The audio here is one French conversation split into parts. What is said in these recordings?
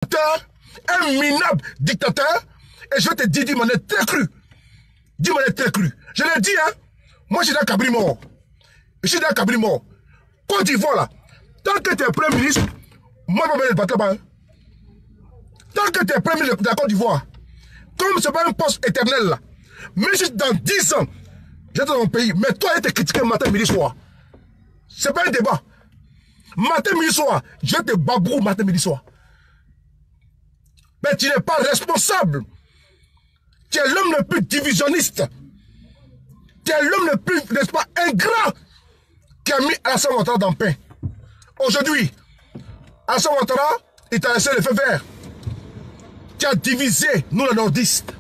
un minable dictateur, et je te dis d'une manière très crue. D'une manière très crue. Je l'ai dit, hein. Moi, je suis dans Cabri mort. Je suis dans Cabri mort. Côte d'Ivoire, là, tant que tu es premier ministre, moi, je vais me battre là-bas. Tant que tu es premier ministre de la Côte d'Ivoire, comme ce n'est pas un poste éternel, là, même si dans 10 ans, j'étais dans mon pays, mais toi, tu es critiqué matin, midi, soir. Ce n'est pas un débat. Matin, midi, soir, je te babrou matin, midi, soir. Mais tu n'es pas responsable. Tu es l'homme le plus divisionniste. Tu es l'homme le plus, n'est-ce pas, ingrat qui a mis Alassane Ouattara dans le pain. Aujourd'hui, Alassane Ouattara, il t'a laissé le feu vert. Tu as divisé, nous les nordistes.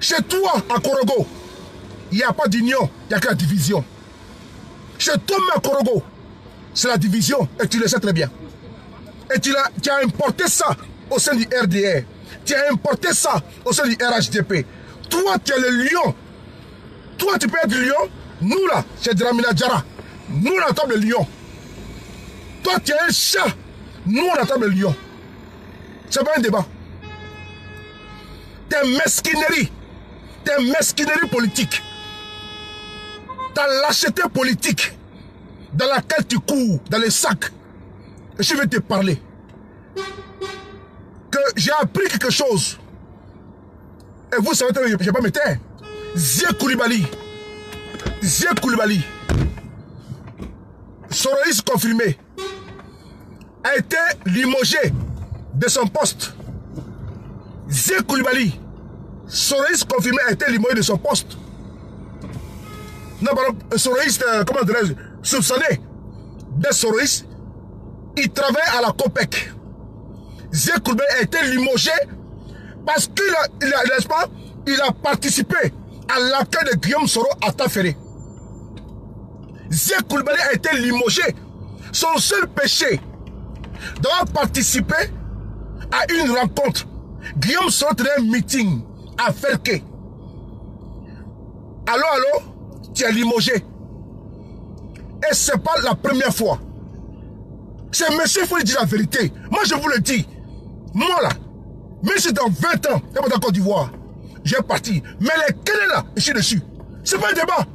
Chez toi, à Korogo, il n'y a pas d'union, il n'y a que la division. Chez toi, à Korogo, c'est la division, et tu le sais très bien. Et tu as importé ça au sein du RDR. Tu as importé ça au sein du RHDP. Toi, tu es le lion. Toi, tu peux être le lion. Nous, là, chez Dramina Djara, nous, on attend le lion. Toi, tu es un chat. Nous, on attend le lion. C'est pas un débat. T'es mesquinerie. T'es mesquinerie politique. T'as lâcheté politique dans laquelle tu cours, dans les sacs. Et je vais te parler. Que j'ai appris quelque chose. Et vous savez, je ne vais pas me taire. Zia Koulibaly. Zia Koulibaly. Soroïs confirmé. A été limogé de son poste. Zia Koulibaly. Soroïs confirmé a été limogé de son poste. Non, pardon, Soroïs, comment dirais-je, soupçonné d'être Soroïs, il travaille à la COPEC. Zia Koulibaly a été limogé parce qu'il a participé à l'accueil de Guillaume Soro à Taféré. Zia Koulibaly a été limogé. Son seul péché d'avoir participé à une rencontre. Guillaume Soro tenait un meeting à Ferké. Allô, tu es limogé. Et ce n'est pas la première fois. C'est monsieur, il faut lui dire la vérité. Moi, je vous le dis. Moi, là, même si dans 20 ans, je vais pas en Côte d'Ivoire, j'ai parti. Mais les Kénés, là, je suis dessus. Ce n'est pas un débat.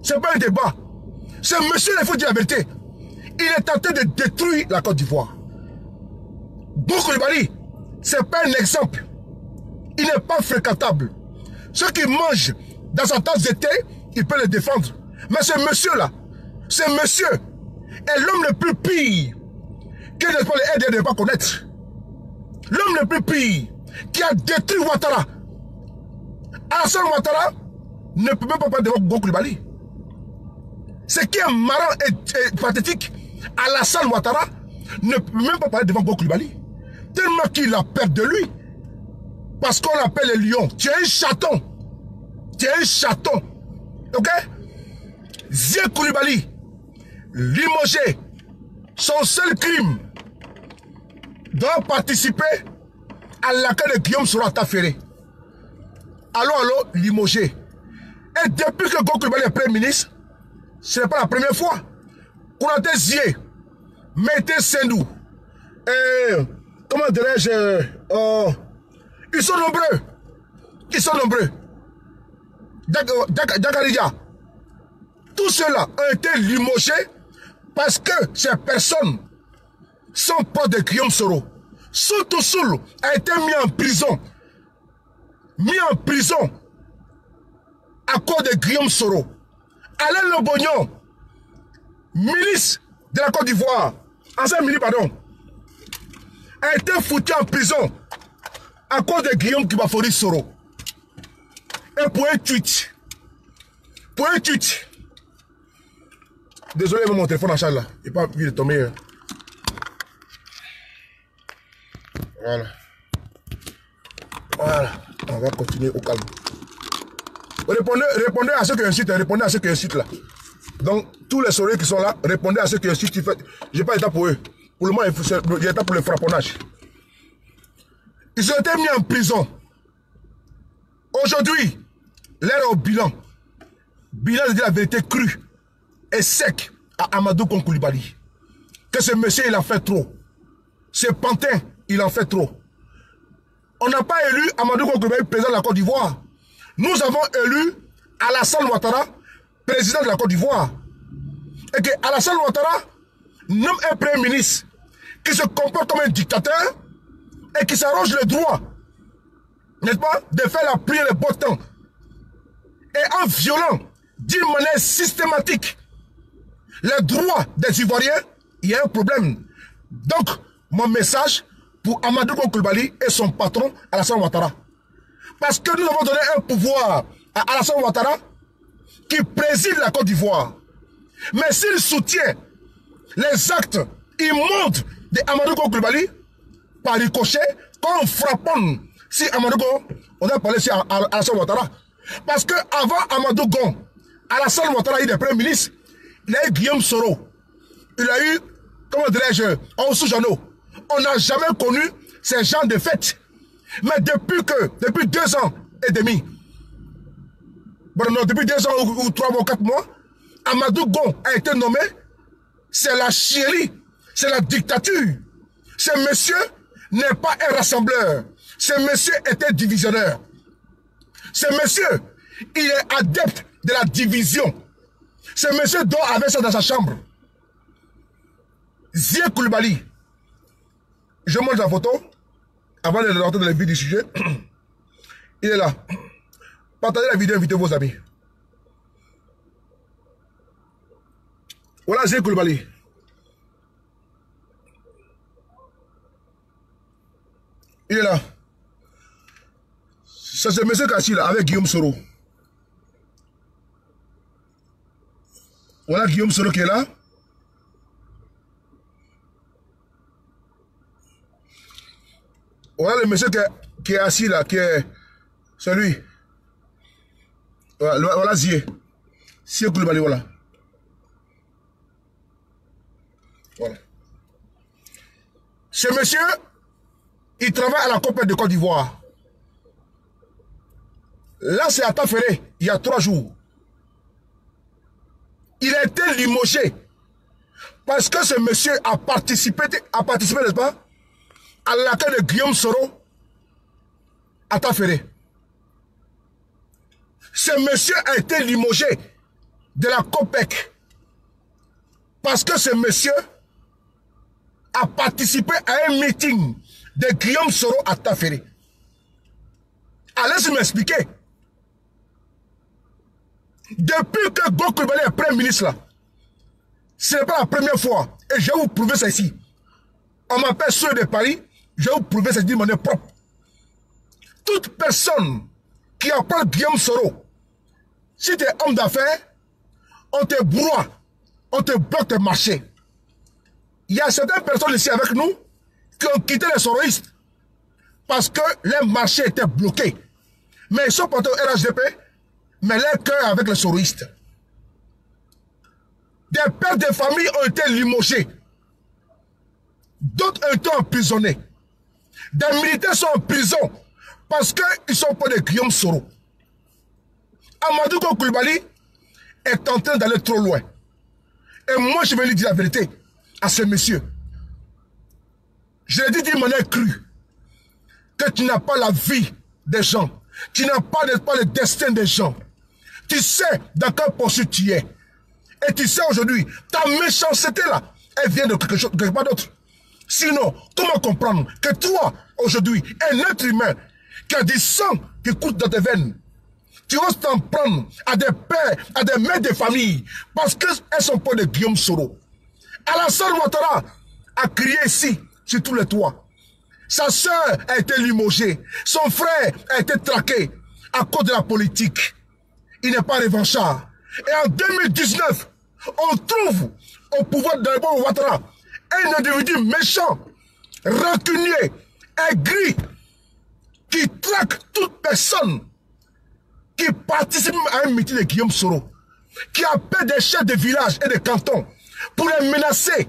Ce n'est pas un débat. Ce monsieur, il faut dire la vérité. Il est tenté de détruire la Côte d'Ivoire. Beaucoup Koulibaly, ce n'est pas un exemple. Il n'est pas fréquentable. Ceux qui mangent dans sa tasse d'été, il peut le défendre. Mais ce monsieur-là, ce monsieur est l'homme le plus pire que les RDR ne pas connaître. L'homme le plus pire qui a détruit Ouattara. Alassane Ouattara ne peut même pas parler devant Beaucoup Koulibaly. Ce qui est marrant et pathétique, Alassane Ouattara ne peut même pas parler devant Beaucoup Koulibaly. Tellement qu'il a peur de lui. Parce qu'on l'appelle le lion. Tu es un chaton. Tu es un chaton. Ok? Zia Koulibaly, limogé, son seul crime doit participer à l'accueil de Guillaume Soro à Taféré. Allô, limogé. Et depuis que Beaucoup Koulibaly est Premier ministre, ce n'est pas la première fois. Konaté Zié, Mété Sendou, comment dirais-je, ils sont nombreux. Ils sont nombreux. Dakaridja. Tous ceux-là ont été limogés parce que ces personnes sont proches de Guillaume Soro. Soutou Soul a été mis en prison. Mis en prison à cause de Guillaume Soro. Alain Lobognon, ministre de la Côte d'Ivoire, ancien ministre, pardon, a été foutu en prison à cause de Guillaume Kibafori Soro. Et pour un tweet. Pour un tweet. Désolé, mon téléphone en charge là. Il n'est pas envie de tomber. Voilà. Voilà. On va continuer au calme. Répondez à ceux qui incitent. Répondez à ceux qui incitent là. Donc, tous les soleils qui sont là, répondez à ceux qui incitent. Je n'ai pas d'état pour eux. Pour le moment, il y a état pour le frapponnage. Ils ont été mis en prison. Aujourd'hui, l'heure au bilan. Bilan de dire la vérité crue et sec à Amadou Koulibaly. Que ce monsieur, il a fait trop. Ce pantin, il en fait trop. On n'a pas élu Amadou Koulibaly président de la Côte d'Ivoire. Nous avons élu Alassane Ouattara président de la Côte d'Ivoire. Et que Alassane Ouattara nomme un premier ministre qui se comporte comme un dictateur et qui s'arrange le droit, n'est-ce pas, de faire la pluie et le beau temps. Et en violant d'une manière systématique les droits des Ivoiriens, il y a un problème. Donc, mon message pour Amadou Koulibaly et son patron Alassane Ouattara. Parce que nous avons donné un pouvoir à Alassane Ouattara qui préside la Côte d'Ivoire. Mais s'il soutient les actes immondes de Amadou Koulibaly, par ricochet, quand on frappe, si Amadou Gon, on a parlé à Alassane Ouattara. Parce qu'avant Amadou Gon, Alassane Ouattara a eu des premiers ministres. Il a eu Guillaume Soro. Il a eu, comment dirais-je, Onsou Jano. On n'a jamais connu ces gens de fête. Mais depuis 2 ans et demi, bon, non, depuis 2 ans ou 3 ou 4 mois, Amadou Gon a été nommé. C'est la chienlit, c'est la dictature. Ce monsieur n'est pas un rassembleur. Ce monsieur est un divisionnaire. Ce monsieur, il est adepte de la division. Ce monsieur dort avec ça dans sa chambre. Zia Koulibaly. Je montre la photo avant de rentrer dans le vif du sujet. Il est là. Partagez la vidéo, invitez vos amis. Voilà Zia Koulibaly. Il est là. C'est ce monsieur Kassi là, avec Guillaume Soro. Voilà Guillaume Soro qui est là. Voilà le monsieur qui est assis là, qui est celui. Voilà Zia. Zia Koulibaly, voilà. Voilà. Ce monsieur, il travaille à la COPEC de Côte d'Ivoire. Là, c'est à Taféré, il y a 3 jours. Il a été limogé parce que ce monsieur a participé, n'est-ce pas, à l'accueil de Guillaume Soro à Taféré. Ce monsieur a été limogé de la COPEC parce que ce monsieur a participé à un meeting de Guillaume Soro à Taféré. Allez-y m'expliquer. Depuis que Gon Koulibaly est Premier ministre là, ce n'est pas la première fois. Et je vais vous prouver ça ici. On m'appelle Sœur de Paris, je vais vous prouver ça d'une manière propre. Toute personne qui appelle Guillaume Soro, si tu es homme d'affaires, on te broie, on te bloque tes marchés. Il y a certaines personnes ici avec nous qui ont quitté les soroistes parce que les marchés étaient bloqués. Mais ils sont portés au RHDP, mais leur cœur avec les soroistes. Des pères de famille ont été limogés. D'autres ont été emprisonnés. Des militaires sont en prison parce qu'ils sont pas de Guillaume Soro. Amadou Koulibaly est en train d'aller trop loin. Et moi, je vais lui dire la vérité à ce monsieur. Je lui ai dit d'une manière crue que tu n'as pas la vie des gens. Tu n'as pas le destin des gens. Tu sais dans quelle posture tu es. Et tu sais aujourd'hui, ta méchanceté là, elle vient de quelque part d'autre. Sinon, comment comprendre que toi, aujourd'hui, un être humain qui a du sang qui coule dans tes veines, tu oses t'en prendre à des pères, à des mères de famille, parce qu'elles sont pas de Guillaume Soro. Alassane Ouattara a crié ici, sur tous les toits. Sa soeur a été limogée. Son frère a été traqué à cause de la politique. Il n'est pas revanchard. Et en 2019, on trouve au pouvoir d'Alassane Ouattara un individu méchant, rancunier, aigri, qui traque toute personne qui participe à un meeting de Guillaume Soro, qui appelle des chefs de village et de cantons pour les menacer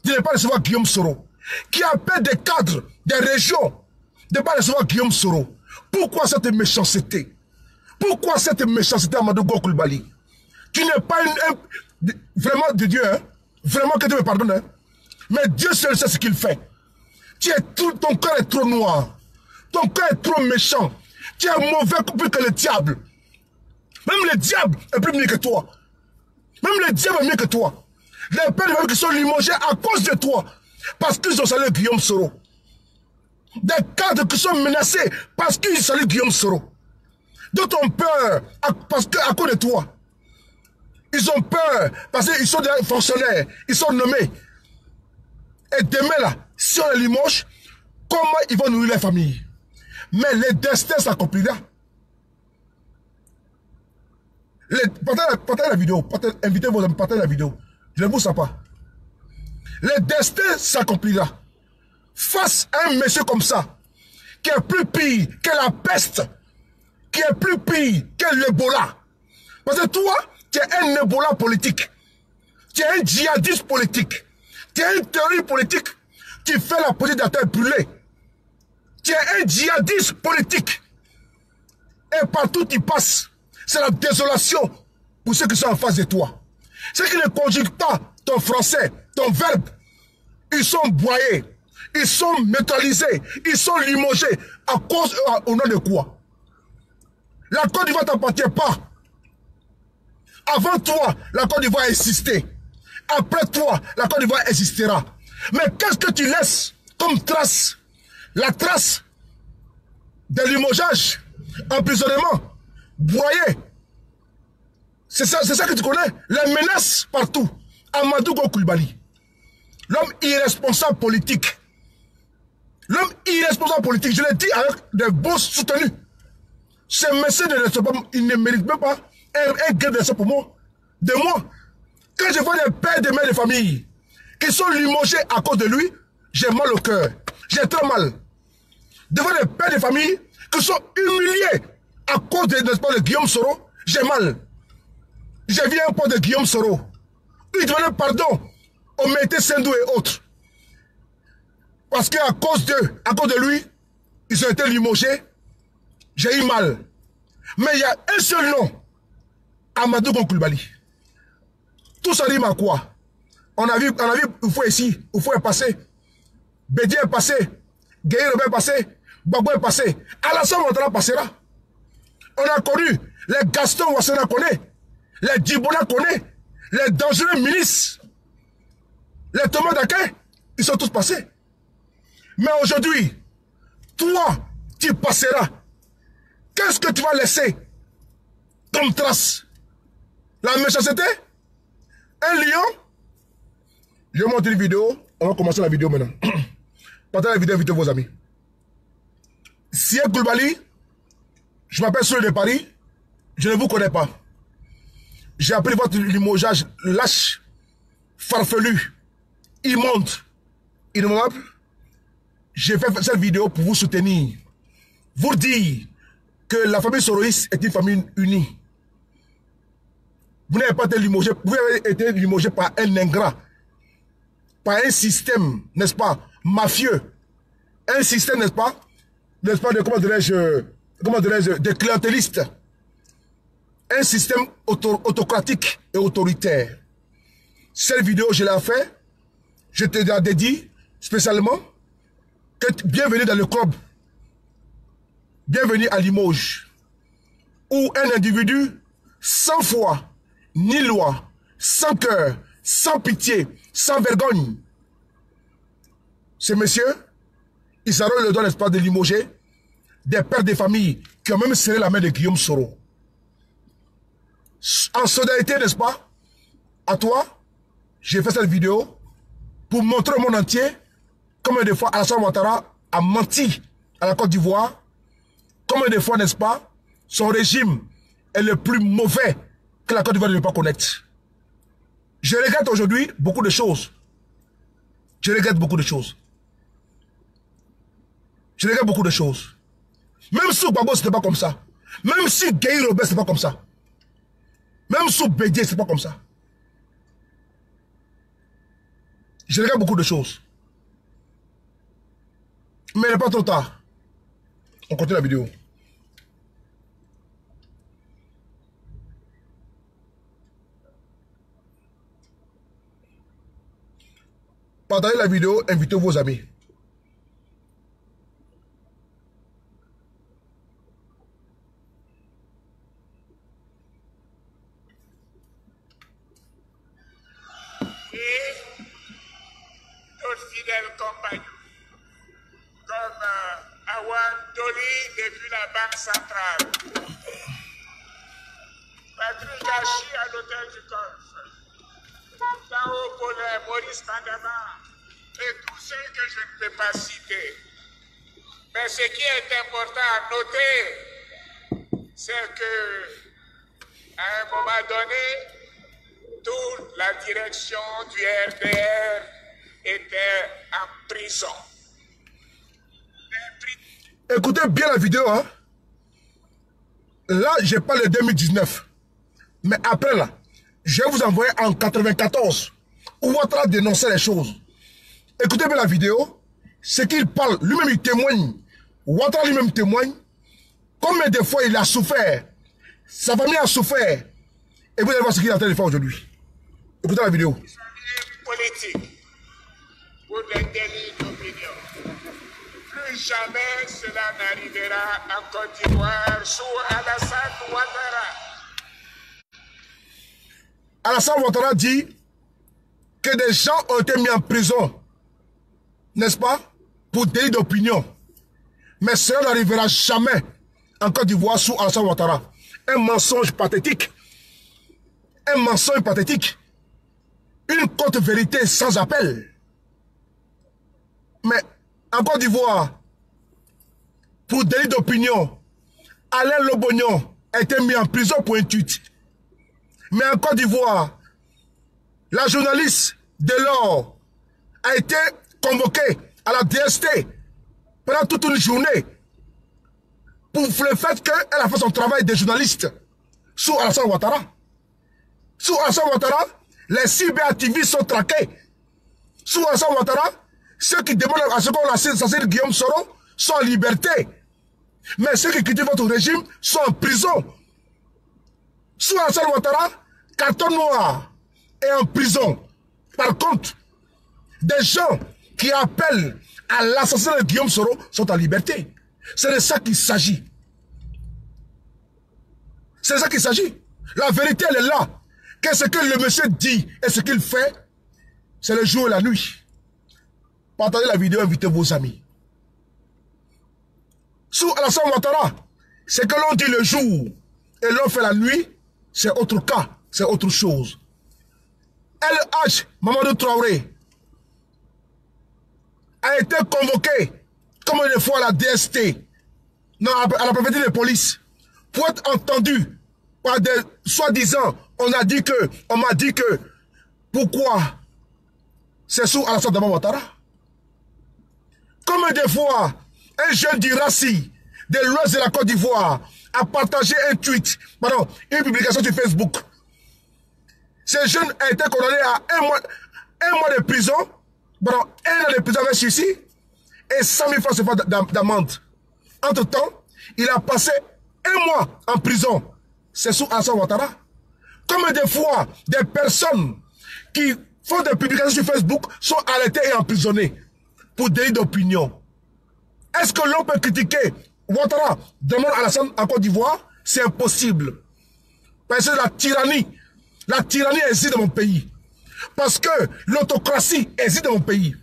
de ne pas recevoir Guillaume Soro, qui appelle des cadres des régions de ne pas recevoir Guillaume Soro. Pourquoi cette méchanceté? Pourquoi cette méchanceté, Amadou Koulibaly? Tu n'es pas vraiment de Dieu, hein? Vraiment que Dieu me pardonne, hein? Mais Dieu seul sait ce qu'il fait. Ton cœur est trop noir. Ton cœur est trop méchant. Tu es mauvais plus que le diable. Même le diable est plus mieux que toi. Même le diable est mieux que toi. Les pères de famille qui sont limogés à cause de toi. Parce qu'ils ont salué Guillaume Soro. Des cadres qui sont menacés parce qu'ils saluent Guillaume Soro. D'autres ont peur à cause de toi. Ils ont peur parce qu'ils sont des fonctionnaires. Ils sont nommés. Et demain là, si on les limoge, comment ils vont nourrir les familles? Mais le destin s'accomplira. Partagez la vidéo. Invitez vos amis, partagez la vidéo. Je ne vous sens pas. Le destin s'accomplira. Face à un monsieur comme ça, qui est plus pire que la peste, qui est plus pire que l'Ebola. Parce que toi, tu es un Ebola politique. Tu es un djihadiste politique. Tu es une théorie politique. Tu fais la politique de la terre brûlée. Tu es un djihadiste politique. Et partout tu passes, c'est la désolation pour ceux qui sont en face de toi. Ceux qui ne conjuguent pas ton français, ton verbe, ils sont broyés, ils sont neutralisés, ils sont limogés à cause, au nom de quoi? La Côte d'Ivoire ne t'appartient pas. Avant toi, la Côte d'Ivoire a existé. Après toi, la Côte d'Ivoire existera. Mais qu'est-ce que tu laisses comme trace? La trace de limogeage, emprisonnement, broyé. C'est ça que tu connais. Les menaces partout. Amadou Go Coulibaly. L'homme irresponsable politique. L'homme irresponsable politique. Je l'ai dit avec des beaux soutenus. Ce monsieur il ne mérite même pas un gain de respect pour moi. De moi. Quand je vois des pères de mères de famille qui sont limogés à cause de lui, j'ai mal au cœur. J'ai très mal. Devant des pères de famille qui sont humiliés à cause de Guillaume Soro, j'ai mal. J'ai vu un pote de Guillaume Soro. Il demandait pardon au Mété Sendou et autres. Parce qu'à cause de lui, ils ont été limogés. J'ai eu mal. Mais il y a un seul nom. Amadou Go Coulibaly. Tout ça rime à quoi? On a vu Oufou ici, Oufou est passé. Bédi est passé. Gueye Robert est passé. Gbagbo est passé. Alassane Ouattara passera. On a connu les Gaston Ouassana connaît. Les Djibona connaît. Les dangereux ministres. Les Thomas Daké. Ils sont tous passés. Mais aujourd'hui, toi, tu passeras. Qu'est-ce que tu vas laisser comme trace? La méchanceté? Un lion? Je vais montrer une vidéo. On va commencer la vidéo maintenant. Partagez la vidéo, invitez vos amis. Si Coulibaly, je m'appelle Soleil de Paris, je ne vous connais pas. J'ai appris votre limogeage lâche, farfelu, immonde, innommable. J'ai fait cette vidéo pour vous soutenir, vous dire que la famille soroïste est une famille unie. Vous n'avez pas été limogé, vous avez été limogé par un ingrat, par un système, n'est-ce pas, mafieux. Un système, n'est-ce pas, de, comment dirais-je, de clientélistes. Un système autocratique et autoritaire. Cette vidéo, je l'ai fait, je te la dédie spécialement, que bienvenue dans le club. Bienvenue à Limoges, où un individu sans foi, ni loi, sans cœur, sans pitié, sans vergogne. Ces messieurs, ils s'arrêtent le doigt, n'est-ce pas, de limoger des pères de famille qui ont même serré la main de Guillaume Soro. En solidarité, n'est-ce pas, à toi, j'ai fait cette vidéo pour montrer au monde entier combien de fois Alassane Ouattara a menti à la Côte d'Ivoire, combien de fois, n'est-ce pas, son régime est le plus mauvais que la Côte d'Ivoire ne peut pas connaître. Je regrette aujourd'hui beaucoup de choses. Je regrette beaucoup de choses. Je regrette beaucoup de choses. Même sous Gbagbo, ce n'était pas comme ça. Même si Gueye Robert, ce n'était pas comme ça. Même sous Bédié, ce n'est pas comme ça. Je regrette beaucoup de choses. Mais il n'est pas trop tard. On continue la vidéo. Partagez la vidéo, invitez vos amis. fidèles compagnons, comme Awan Doli depuis la Banque centrale, Patrick Gachi à l'hôtel du Golfe, Tao Paulin, Maurice Mandama et tous ceux que je ne peux pas citer. Mais ce qui est important à noter, c'est que à un moment donné, toute la direction du RDR était en prison. Écoutez bien la vidéo, hein. Là, je parle de 2019. Mais après là, je vais vous envoyer en 94 où Ouattara dénonçait les choses. Écoutez bien la vidéo. Ce qu'il parle, lui-même il témoigne. Ouattara lui-même témoigne. Combien de fois il a souffert. Sa famille a souffert. Et vous allez voir ce qu'il est en train de faire aujourd'hui. Écoutez la vidéo. Politique pour des délits d'opinion. Plus jamais cela n'arrivera en Côte d'Ivoire sous Alassane Ouattara. Alassane Ouattara dit que des gens ont été mis en prison, n'est-ce pas, pour délit d'opinion. Mais cela n'arrivera jamais en Côte d'Ivoire sous Alassane Ouattara. Un mensonge pathétique. Un mensonge pathétique. Une courte vérité sans appel. Mais en Côte d'Ivoire, pour délit d'opinion, Alain Lobognon a été mis en prison pour un tweet. Mais en Côte d'Ivoire, la journaliste Delors a été convoquée à la DST pendant toute une journée pour le fait qu'elle a fait son travail de journaliste sous Alassane Ouattara. Sous Alassane Ouattara, les cyberactivistes sont traqués. Sous Alassane Ouattara, ceux qui demandent à ce qu'on assassine Guillaume Soro sont en liberté. Mais ceux qui critiquent votre régime sont en prison. Sous Alassane Ouattara, Carton Noir est en prison. Par contre, des gens qui appellent à l'assassinat de Guillaume Soro sont en liberté. C'est de ça qu'il s'agit. C'est de ça qu'il s'agit. La vérité, elle est là. Que ce que le monsieur dit et ce qu'il fait, c'est le jour et la nuit. Partagez la vidéo, invitez vos amis. Sous Alassane Ouattara, ce que l'on dit le jour et l'on fait la nuit, c'est autre cas, c'est autre chose. LH Mamadou Traoré a été convoqué comme une fois à la DST, non, à la préfecture de police, pour être entendu par des soi-disant, on m'a dit que, pourquoi c'est sous Alassane Ouattara? Combien de fois un jeune du Rassi, de l'ouest de la Côte d'Ivoire, a partagé un tweet, pardon, une publication sur Facebook. Ce jeune a été condamné à un mois de prison, pardon, 1 an de prison avec suicide et 100 000 francs d'amende. Entre-temps, il a passé 1 mois en prison. C'est sous Alassane Ouattara. Combien de fois des personnes qui font des publications sur Facebook sont arrêtées et emprisonnées pour délit d'opinion? Est-ce que l'on peut critiquer Ouattara demande Alassane en Côte d'Ivoire? C'est impossible. Parce que la tyrannie existe dans mon pays. Parce que l'autocratie existe dans mon pays.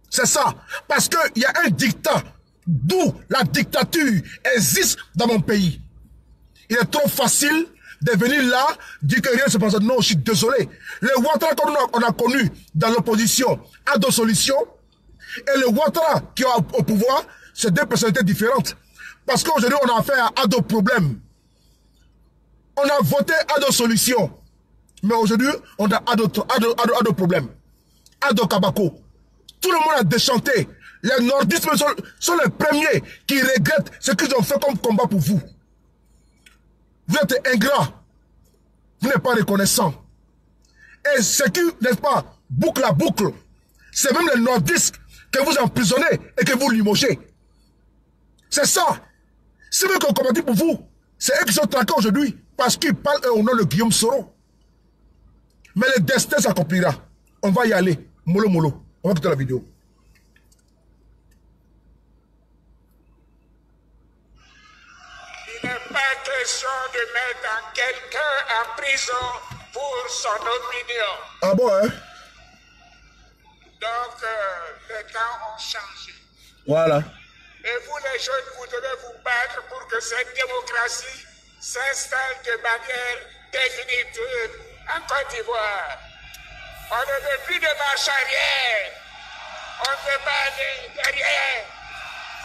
C'est ça. Parce qu'il y a un dictat, d'où la dictature existe dans mon pays. Il est trop facile de venir là, dire que rien ne se passe. Non, je suis désolé. Le Ouattara qu'on a connu dans l'opposition a deux solutions. Et le Ouattara qui est au pouvoir, c'est deux personnalités différentes. Parce qu'aujourd'hui, on a affaire à d'autres problèmes. On a voté à d'autres solutions. Mais aujourd'hui, on a d'autres problèmes. À d'autres cabacos. Tout le monde a déchanté. Les nordistes sont les premiers qui regrettent ce qu'ils ont fait comme combat pour vous. Vous êtes ingrats. Vous n'êtes pas reconnaissant. Et ce qui, n'est-ce pas, boucle à boucle, c'est même les nordistes que vous emprisonnez et que vous limogez. C'est ça. C'est même qu'on combat pour vous. C'est eux qui sont traqués aujourd'hui parce qu'ils parlent au nom de Guillaume Soro. Mais le destin s'accomplira. On va y aller. Mollo mollo. On va écouter la vidéo. Il n'est pas question de mettre quelqu'un en prison pour son opinion. Ah bon, hein? Donc que les temps ont changé. Voilà. Et vous, les jeunes, vous devez vous battre pour que cette démocratie s'installe de manière définitive en Côte d'Ivoire. On ne veut plus de marche arrière. On ne veut pas aller derrière.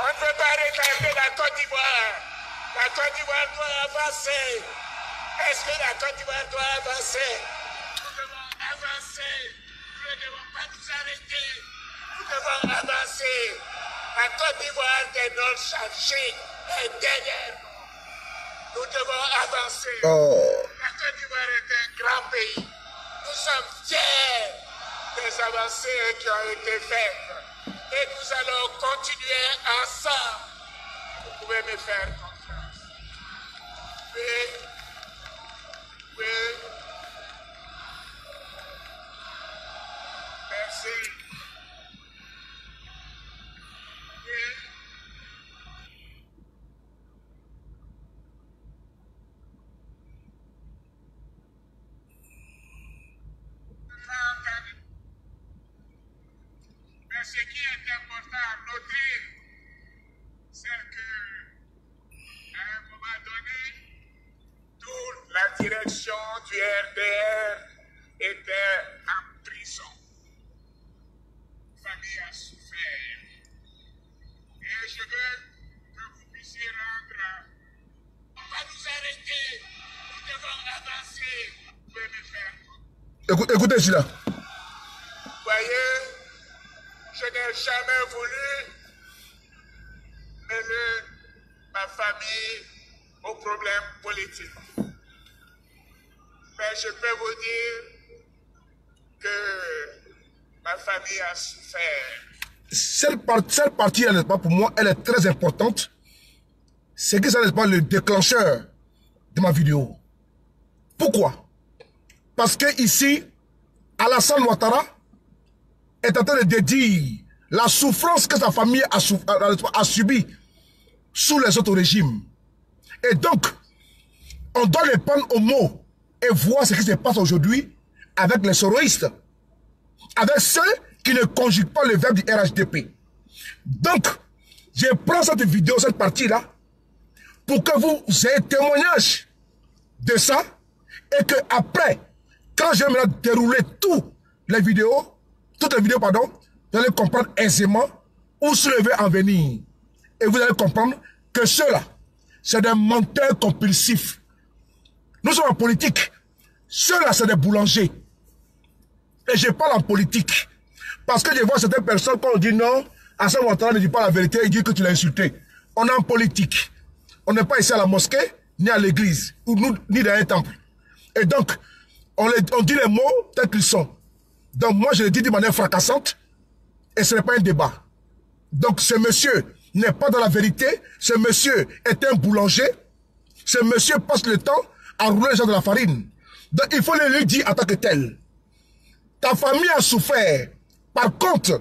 On ne veut pas retarder la Côte d'Ivoire. La Côte d'Ivoire doit avancer. Est-ce que la Côte d'Ivoire doit avancer? Nous devons avancer. Nous ne devons pas nous arrêter. Nous devons avancer. La Côte d'Ivoire des nostalgiques est derrière nous. Nous devons avancer. La Côte d'Ivoire est un grand pays. Nous sommes fiers des avancées qui ont été faites. Et nous allons continuer ensemble. Vous pouvez me faire confiance. Oui. Oui. Merci. Oui. Mais ce qui est important à noter, c'est que à un moment donné, toute la direction du RDR était en prison. La famille a souffert. Et je veux que vous puissiez rendre. On va nous arrêter. Nous devons avancer. Vous pouvez me faire. Écoutez cela. Vous voyez, je n'ai jamais voulu mêler ma famille aux problèmes politiques. Mais je peux vous dire que ma famille a souffert. Cette partie, n'est-ce pas, pour moi, elle est très importante. C'est que ça n'est pas le déclencheur de ma vidéo. Pourquoi? Parce que ici, Alassane Ouattara est en train de dire la souffrance que sa famille a subie sous les autres régimes. Et donc, on doit les prendre au mot et voir ce qui se passe aujourd'hui avec les soroïstes, avec ceux qui ne conjuguent pas le verbe du RHDP. Donc, je prends cette vidéo, cette partie-là, pour que vous ayez témoignage de ça, et que après, quand je vais maintenant dérouler toutes les vidéos, vous allez comprendre aisément où se lever en venir. Et vous allez comprendre que ceux-là, c'est des menteurs compulsifs. Nous sommes en politique. Ceux-là, c'est des boulangers. Et je parle en politique. Parce que je vois certaines personnes, quand on dit non, Alassane Ouattara ne dit pas la vérité, il dit que tu l'as insulté. On est en politique. On n'est pas ici à la mosquée, ni à l'église, ni dans un temple. Et donc, on dit les mots tels qu'ils sont. Donc moi, je le dis de manière fracassante, et ce n'est pas un débat. Donc ce monsieur n'est pas dans la vérité, ce monsieur est un boulanger, ce monsieur passe le temps à rouler les gens de la farine. Donc il faut le lui dire en tant que tel. Ta famille a souffert. Par contre,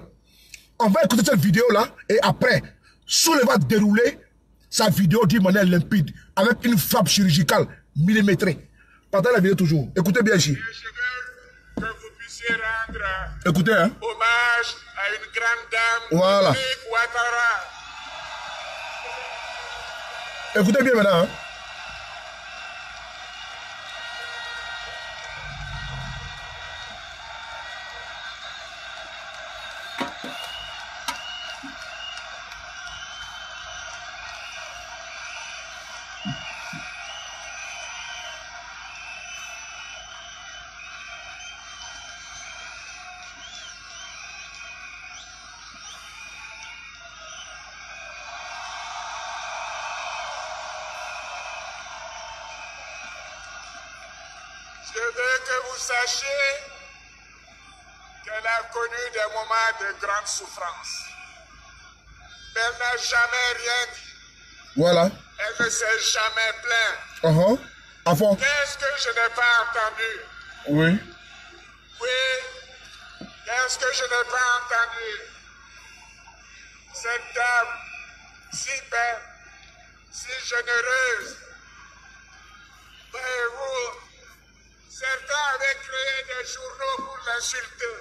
on va écouter cette vidéo-là, et après, Soule va dérouler sa vidéo d'une manière limpide, avec une frappe chirurgicale millimétrée. Pendant la vidéo toujours. Écoutez bien ici. Je veux que vous puissiez rendre Écoutez, hein. hommage à une grande dame, Voilà. Ouattara. Écoutez bien maintenant, hein. Je veux que vous sachiez qu'elle a connu des moments de grande souffrance. Mais elle n'a jamais rien dit. Voilà. Elle ne s'est jamais plainte. À fond. Qu'est-ce que je n'ai pas entendu? Oui. Oui. Qu'est-ce que je n'ai pas entendu? Cette dame, si belle, si généreuse. Voyez-vous, certains avaient créé des journaux pour l'insulter.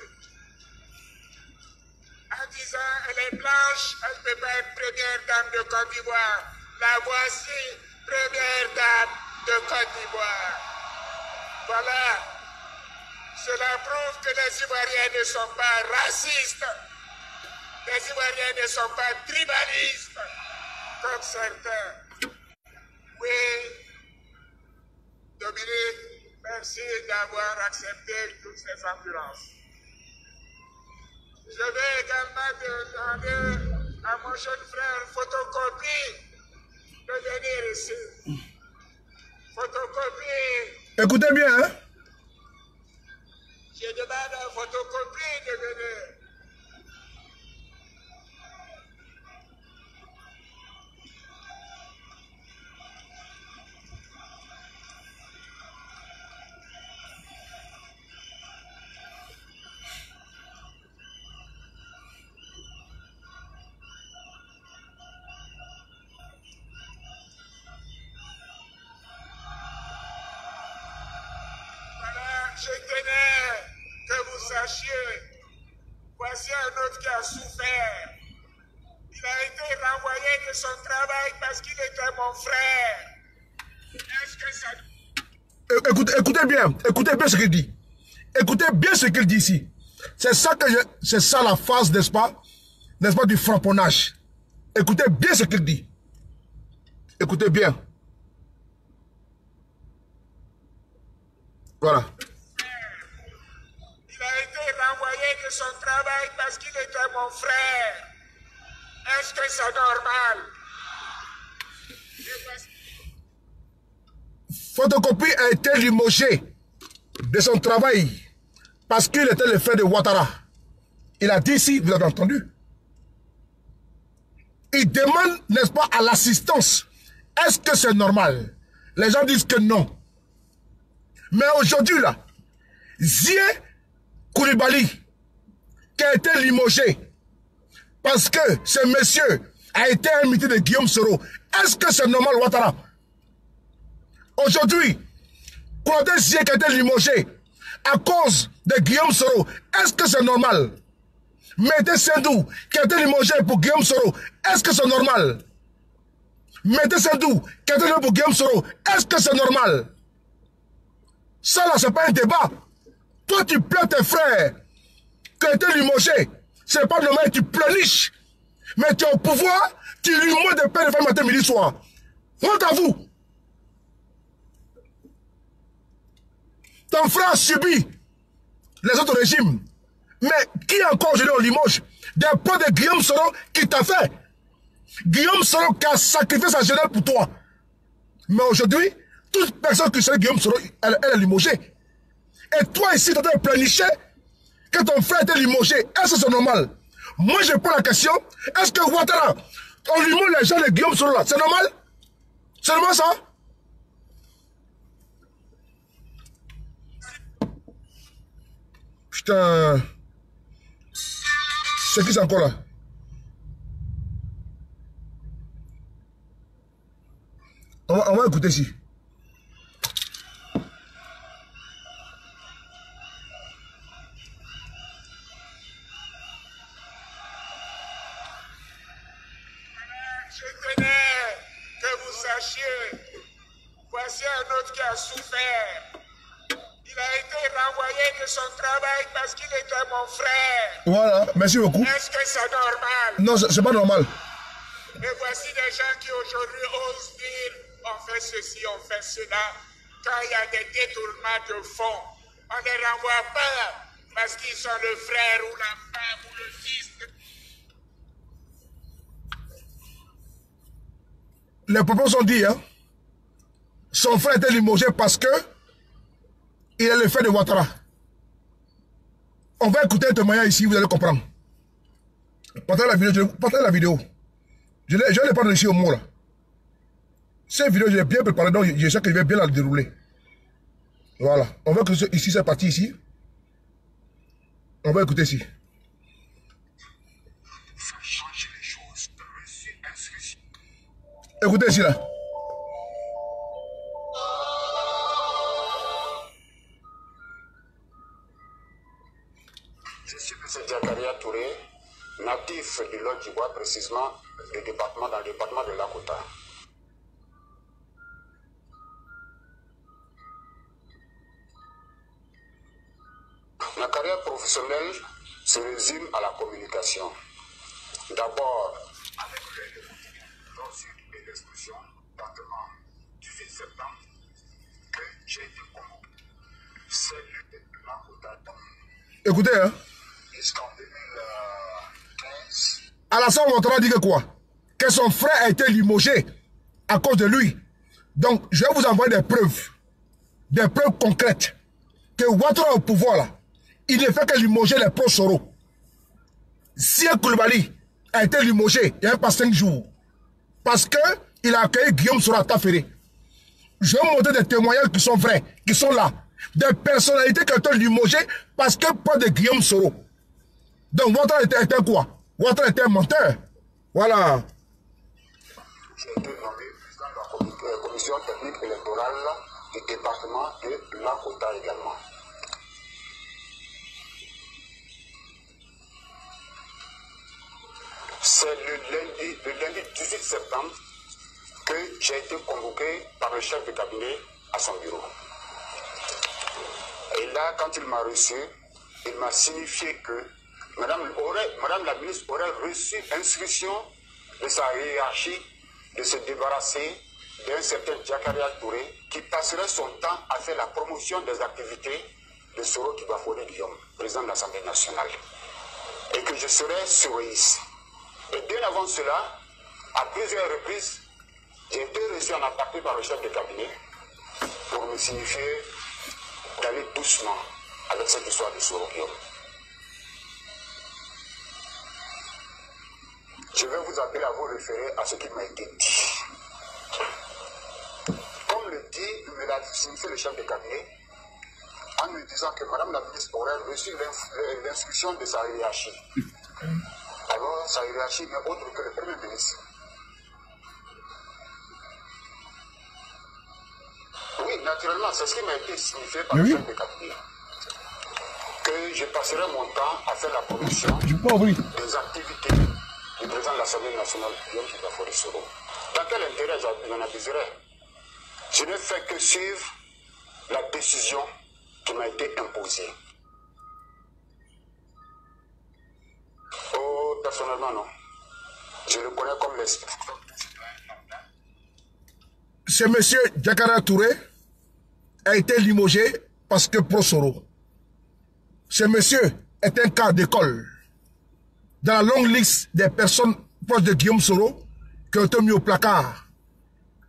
disant elle est blanche, elle ne peut pas être première dame de Côte d'Ivoire. La voici, première dame de Côte d'Ivoire. Voilà. Cela prouve que les Ivoiriens ne sont pas racistes. Les Ivoiriens ne sont pas tribalistes, comme certains. Oui, Dominique, merci d'avoir accepté toutes ces ambulances. Je vais également demander à mon jeune frère photocopie de venir ici. Photocopie. Écoutez bien, hein? Je demande à photocopie de venir. Je tenais que vous sachiez, voici un autre qui a souffert. Il a été renvoyé de son travail parce qu'il était mon frère. Est-ce que ça... Écoutez bien ce qu'il dit. Écoutez bien ce qu'il dit ici. C'est ça la phase, n'est-ce pas, du frapponnage. Écoutez bien ce qu'il dit. Écoutez bien. Voilà. Il a été renvoyé de son travail parce qu'il était mon frère. Est-ce que c'est normal? Photocopie a été limogé de son travail parce qu'il était le frère de Ouattara. Il a dit ici, vous avez entendu. Il demande, n'est-ce pas, à l'assistance. Est-ce que c'est normal? Les gens disent que non. Mais aujourd'hui, là, Zié Koulibaly, qui a été limogé parce que ce monsieur a été imité de Guillaume Soro, est-ce que c'est normal, Ouattara? Aujourd'hui, Koulibaly Zié qui a été limogé à cause de Guillaume Soro, est-ce que c'est normal? Mettez Sendou qui a été limogé pour Guillaume Soro, est-ce que c'est normal? Mettez Sendou qui a été limogé pour Guillaume Soro, est-ce que c'est normal? Ça là, c'est pas un débat. Toi, tu plains tes frères qui ont été limogés. C'est pas normal, tu pleurniches. Mais tu es au pouvoir, tu limoges des pères de femmes matin, midi, soir. Honte à vous. Ton frère a subi les autres régimes. Mais qui encore aujourd'hui au Limoges? Des potes de Guillaume Soro qui t'a fait. Guillaume Soro qui a sacrifié sa jeunesse pour toi. Mais aujourd'hui, toute personne qui sait Guillaume Soro, elle est limogée. Et toi ici, tu as planifié que ton frère était limogé. Est-ce que c'est normal? Moi, je pose la question. Est-ce que Ouattara, on limoge les gens de Guillaume Soro là? C'est normal? C'est normal ça? Putain. C'est qui c'est encore là? On va écouter ici. Je tenais que vous sachiez, voici un autre qui a souffert. Il a été renvoyé de son travail parce qu'il était mon frère. Voilà, merci beaucoup. Est-ce que c'est normal? Non, c'est pas normal. Et voici des gens qui aujourd'hui osent dire on fait ceci, on fait cela. Quand il y a des détournements de fonds, on ne les renvoie pas parce qu'ils sont le frère ou la femme ou le fils. Les propos sont dits, hein. Son frère était limogé parce que il est le frère de Ouattara. On va écouter un témoignage ici, vous allez comprendre. Partagez la vidéo. Je ne l'ai pas réussi au mot là. Cette vidéo, je l'ai bien préparée, donc je sais que je vais bien la dérouler. Voilà. On va écouter ici, cette partie ici. On va écouter ici. Ça change les choses. Écoutez ici là. Je suis M. Diakaria Touré, natif de l'Ordre du Bois, précisément dans le département de Lakota. Ma carrière professionnelle se résume à la communication. D'abord, avec les lawsuits et l'expulsion, notamment du 8 septembre, que j'ai été convoqué. Celle de Lakota. Écoutez, hein. Jusqu'en 2015. Alassane Ouattara dit que quoi? Que son frère a été limogé à cause de lui. Donc, je vais vous envoyer des preuves concrètes. Que Ouattara au pouvoir, là, il ne fait que limoger les pro-Soro. Si un Koulibaly a été limogé il n'y a même pas 5 jours, parce qu'il a accueilli Guillaume Soro à Taféré. Je vais vous montrer des témoignages qui sont vrais, qui sont là. Des personnalités qui ont été limogées parce que pas de Guillaume Soro. Donc, Ouattara était quoi? Ouattara était un menteur. Voilà. J'ai été nommé président de la commission technique électorale du département de Lakota également. C'est le lundi 18 septembre que j'ai été convoqué par le chef de cabinet à son bureau. Et là, quand il m'a reçu, il m'a signifié que Madame la ministre aurait reçu instruction de sa hiérarchie de se débarrasser d'un certain Jakaria Touré qui passerait son temps à faire la promotion des activités de Soro Kibafone Guillaume, président de l'Assemblée nationale, et que je serais surveilliste. Et bien avant cela, à plusieurs reprises, j'ai été reçu en aparté par le chef de cabinet pour me signifier d'aller doucement avec cette histoire de Soro Guillaume. Je vais vous appeler à vous référer à ce qui m'a été dit. Comme le dit, me l'a signifié le chef de cabinet, en me disant que Madame la ministre aurait reçu l'instruction de sa hiérarchie. Alors, sa hiérarchie n'est autre que le Premier ministre. Oui, naturellement, c'est ce qui m'a été signifié par le chef de cabinet. Que je passerai mon temps à faire la promotion des activités du président de l'Assemblée nationale, Guillaume Kibafone Soro. Dans quel intérêt j'en abuserais? Je ne fais que suivre la décision qui m'a été imposée. Oh, personnellement, non. Je le connais comme l'esprit. Ce monsieur Jakaria Touré a été limogé parce que pro-Soro. Ce monsieur est un cas d'école. Dans la longue liste des personnes proches de Guillaume Soro qui ont été mis au placard,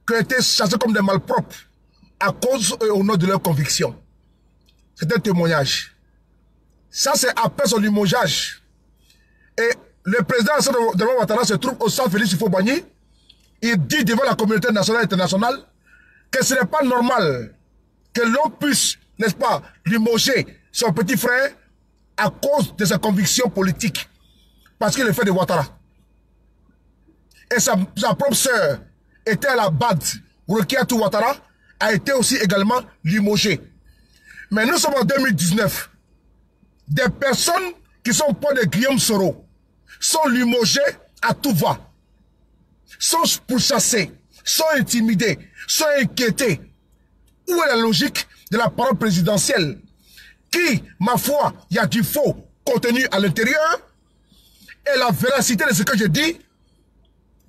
qui ont été chassés comme des malpropres à cause et au nom de leurs convictions. C'est un témoignage. Ça, c'est après son limogeage. Et le président de Ouattara se trouve au centre Félix Houphouët-Boigny. Il dit devant la communauté nationale et internationale que ce n'est pas normal que l'on puisse, n'est-ce pas, limoger son petit frère à cause de ses convictions politiques. Parce qu'il est fait de Ouattara. Et sa propre sœur était à la BAD. Roukiatou Ouattara a été aussi également limogée. Mais nous sommes en 2019. Des personnes qui sont pas de Guillaume Soro sont limogées à tout va. Sont pourchassées, sont intimidées, sont inquiétées. Où est la logique de la parole présidentielle? Qui, ma foi, il y a du faux contenu à l'intérieur? Et la véracité de ce que je dis,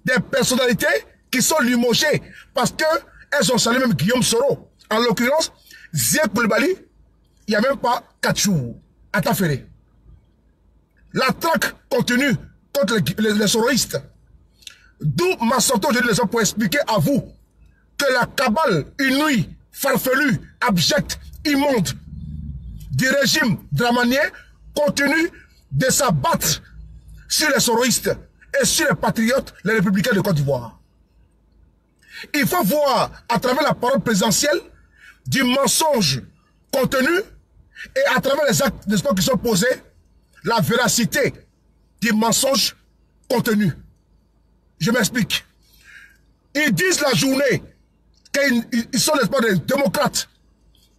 des personnalités qui sont limogées parce qu'elles ont salué même Guillaume Soro. En l'occurrence, Zia Koulibaly, il n'y a même pas 4 jours à Taféré. La traque continue contre les soroïstes. D'où ma sortie aujourd'hui pour expliquer à vous que la cabale inouïe, farfelue, abjecte, immonde du régime dramanier continue de s'abattre sur les soroïstes et sur les patriotes, les républicains de Côte d'Ivoire. Il faut voir à travers la parole présidentielle du mensonge contenu et à travers les actes qui sont posés, la véracité du mensonge contenu. Je m'explique. Ils disent la journée qu'ils sont l'espoir des démocrates,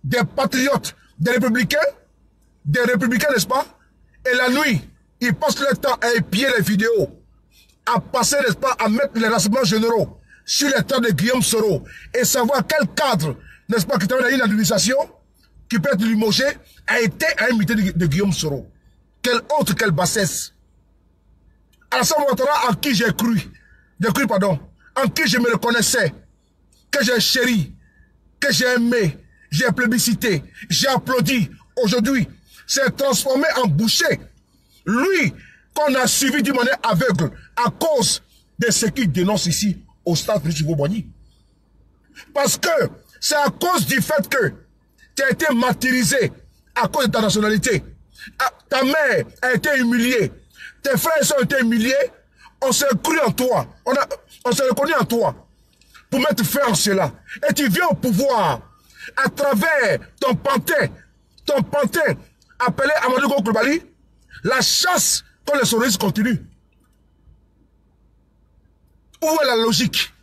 des patriotes, des républicains, n'est-ce pas? Et la nuit, ils passent leur temps à épier les vidéos à passer, n'est-ce pas, à mettre les renseignements généraux sur les terres de Guillaume Soro et savoir quel cadre, n'est-ce pas, qui travaille dans une administration qui peut être limogé, a été un militaire de Guillaume Soro. Quelle honte, quelle bassesse. Alassane Ouattara, en qui j'ai cru, en qui je me reconnaissais, que j'ai chéri, que j'ai aimé, j'ai plébiscité, j'ai applaudi. Aujourd'hui, s'est transformé en boucher. Lui, qu'on a suivi d'une manière aveugle à cause de ce qu'il dénonce ici au stade de Boigny. Parce que c'est à cause du fait que tu as été martyrisé à cause de ta nationalité. Ta mère a été humiliée. Tes frères ont été humiliés. On s'est cru en toi. On s'est reconnu en toi pour mettre fin à cela. Et tu viens au pouvoir à travers ton pantin appelé Amadou Koulibaly. La chasse quand les sororistes continuent. Où est la logique?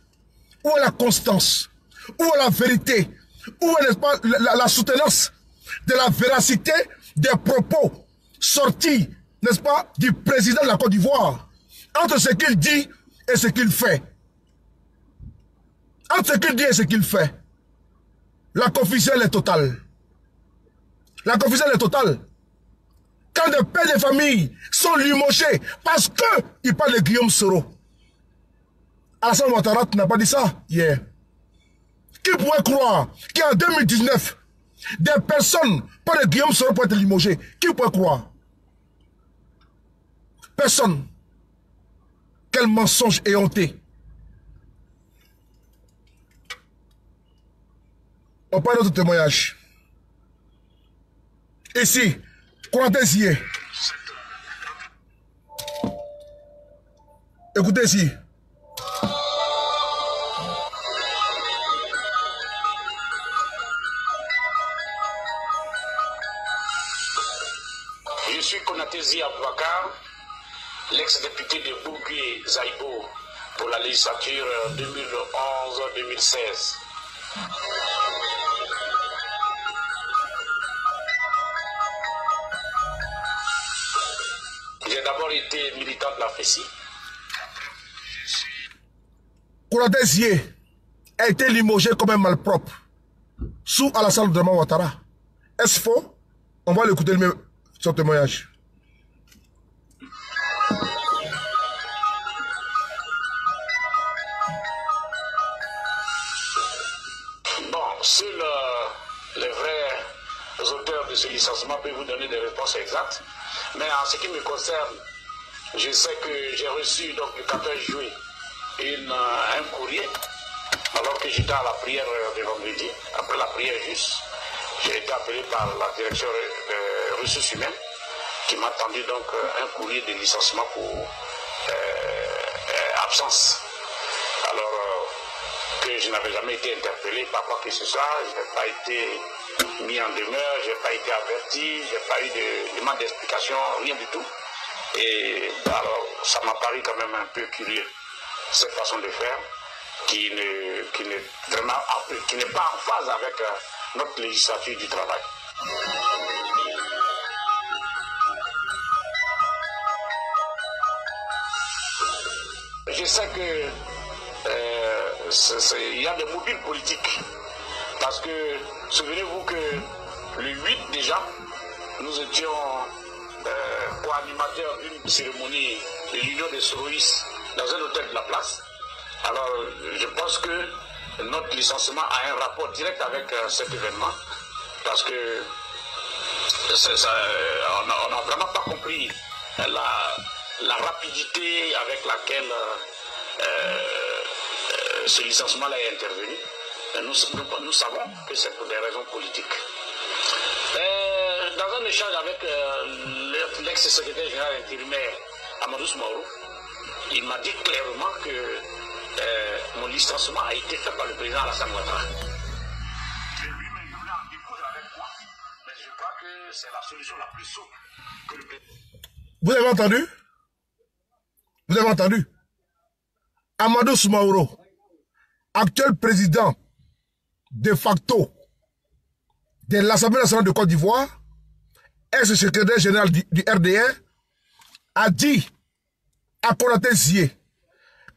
Où est la constance? Où est la vérité? Où est, n'est-ce pas, la soutenance de la véracité des propos sortis, n'est-ce pas, du président de la Côte d'Ivoire, entre ce qu'il dit et ce qu'il fait? Entre ce qu'il dit et ce qu'il fait, la confusion est totale. La confusion est totale. Quand des pères de famille sont limogés parce qu'ils parlent de Guillaume Soro. Alassane Ouattara n'a pas dit ça hier. Qui pourrait croire qu'en 2019, des personnes parlent de Guillaume Soro pour être limogées? Qui pourrait croire? Personne. Quel mensonge éhonté. On parle d'autres témoignages. Ici, Konaté Zié. Écoutez ici. Je suis Konaté Zié Aboubacar, l'ex-député de Bougué Zaïbo pour la législature 2011-2016. J'ai d'abord été militant de la FESI. Konaté Zié a été limogé comme un malpropre sous Alassane Ouattara. Est-ce faux? On va l'écouter son témoignage. Bon, seuls les vrais auteurs de ce licenciement peuvent vous donner des réponses exactes. Mais en ce qui me concerne, je sais que j'ai reçu donc le 14 juillet un courrier, alors que j'étais à la prière de vendredi. Après la prière juste, j'ai été appelé par la direction des ressources humaines qui m'a tendu donc un courrier de licenciement pour absence. Alors que je n'avais jamais été interpellé par quoi que ce soit, je n'ai pas été mis en demeure, je n'ai pas été averti, je n'ai pas eu de demande d'explication, rien du tout. Et alors ça m'a paru quand même un peu curieux, cette façon de faire, qui n'est pas en phase avec notre législature du travail. Je sais que il y a des mobiles politiques, parce que souvenez-vous que le 8 déjà, nous étions co-animateurs d'une cérémonie de l'Union des Soroistes dans un hôtel de la place. Alors je pense que notre licenciement a un rapport direct avec cet événement, parce que on n'a vraiment pas compris la rapidité avec laquelle ce licenciement-là est intervenu. Nous savons que c'est pour des raisons politiques. Dans un échange avec l'ex-secrétaire général intérimaire Amadou Soumaoro, il m'a dit clairement que mon licenciement a été fait par le président Alassane Ouattara. Lui-même, il voulait en découdre avec moi, mais je crois que c'est la solution la plus souple que le président. Vous avez entendu? Vous avez entendu? Amadou Soumaoro, actuel président de facto de l'Assemblée nationale de Côte d'Ivoire, ex-secrétaire général du RDR, a dit à Konaté Zié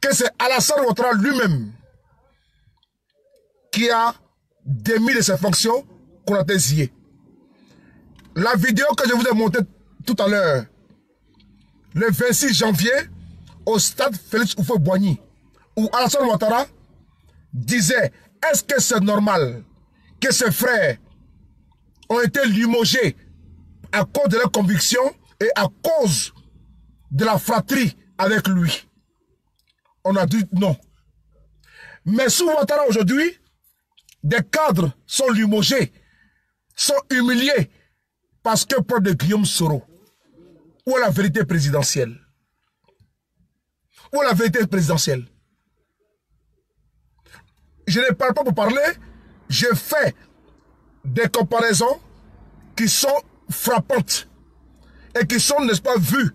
que c'est Alassane Ouattara lui-même qui a démis de ses fonctions Konaté Zié. La vidéo que je vous ai montrée tout à l'heure, le 26 janvier, au stade Félix Houphouët-Boigny, où Alassane Ouattara disait, est-ce que c'est normal que ses frères ont été limogés à cause de leurs convictions et à cause de la fratrie avec lui? On a dit non. Mais sous Ouattara aujourd'hui, des cadres sont limogés, sont humiliés parce que peur de Guillaume Soro. Où est la vérité présidentielle? Où est la vérité présidentielle? Je ne parle pas pour parler, je fais des comparaisons qui sont frappantes et qui sont, n'est-ce pas, vues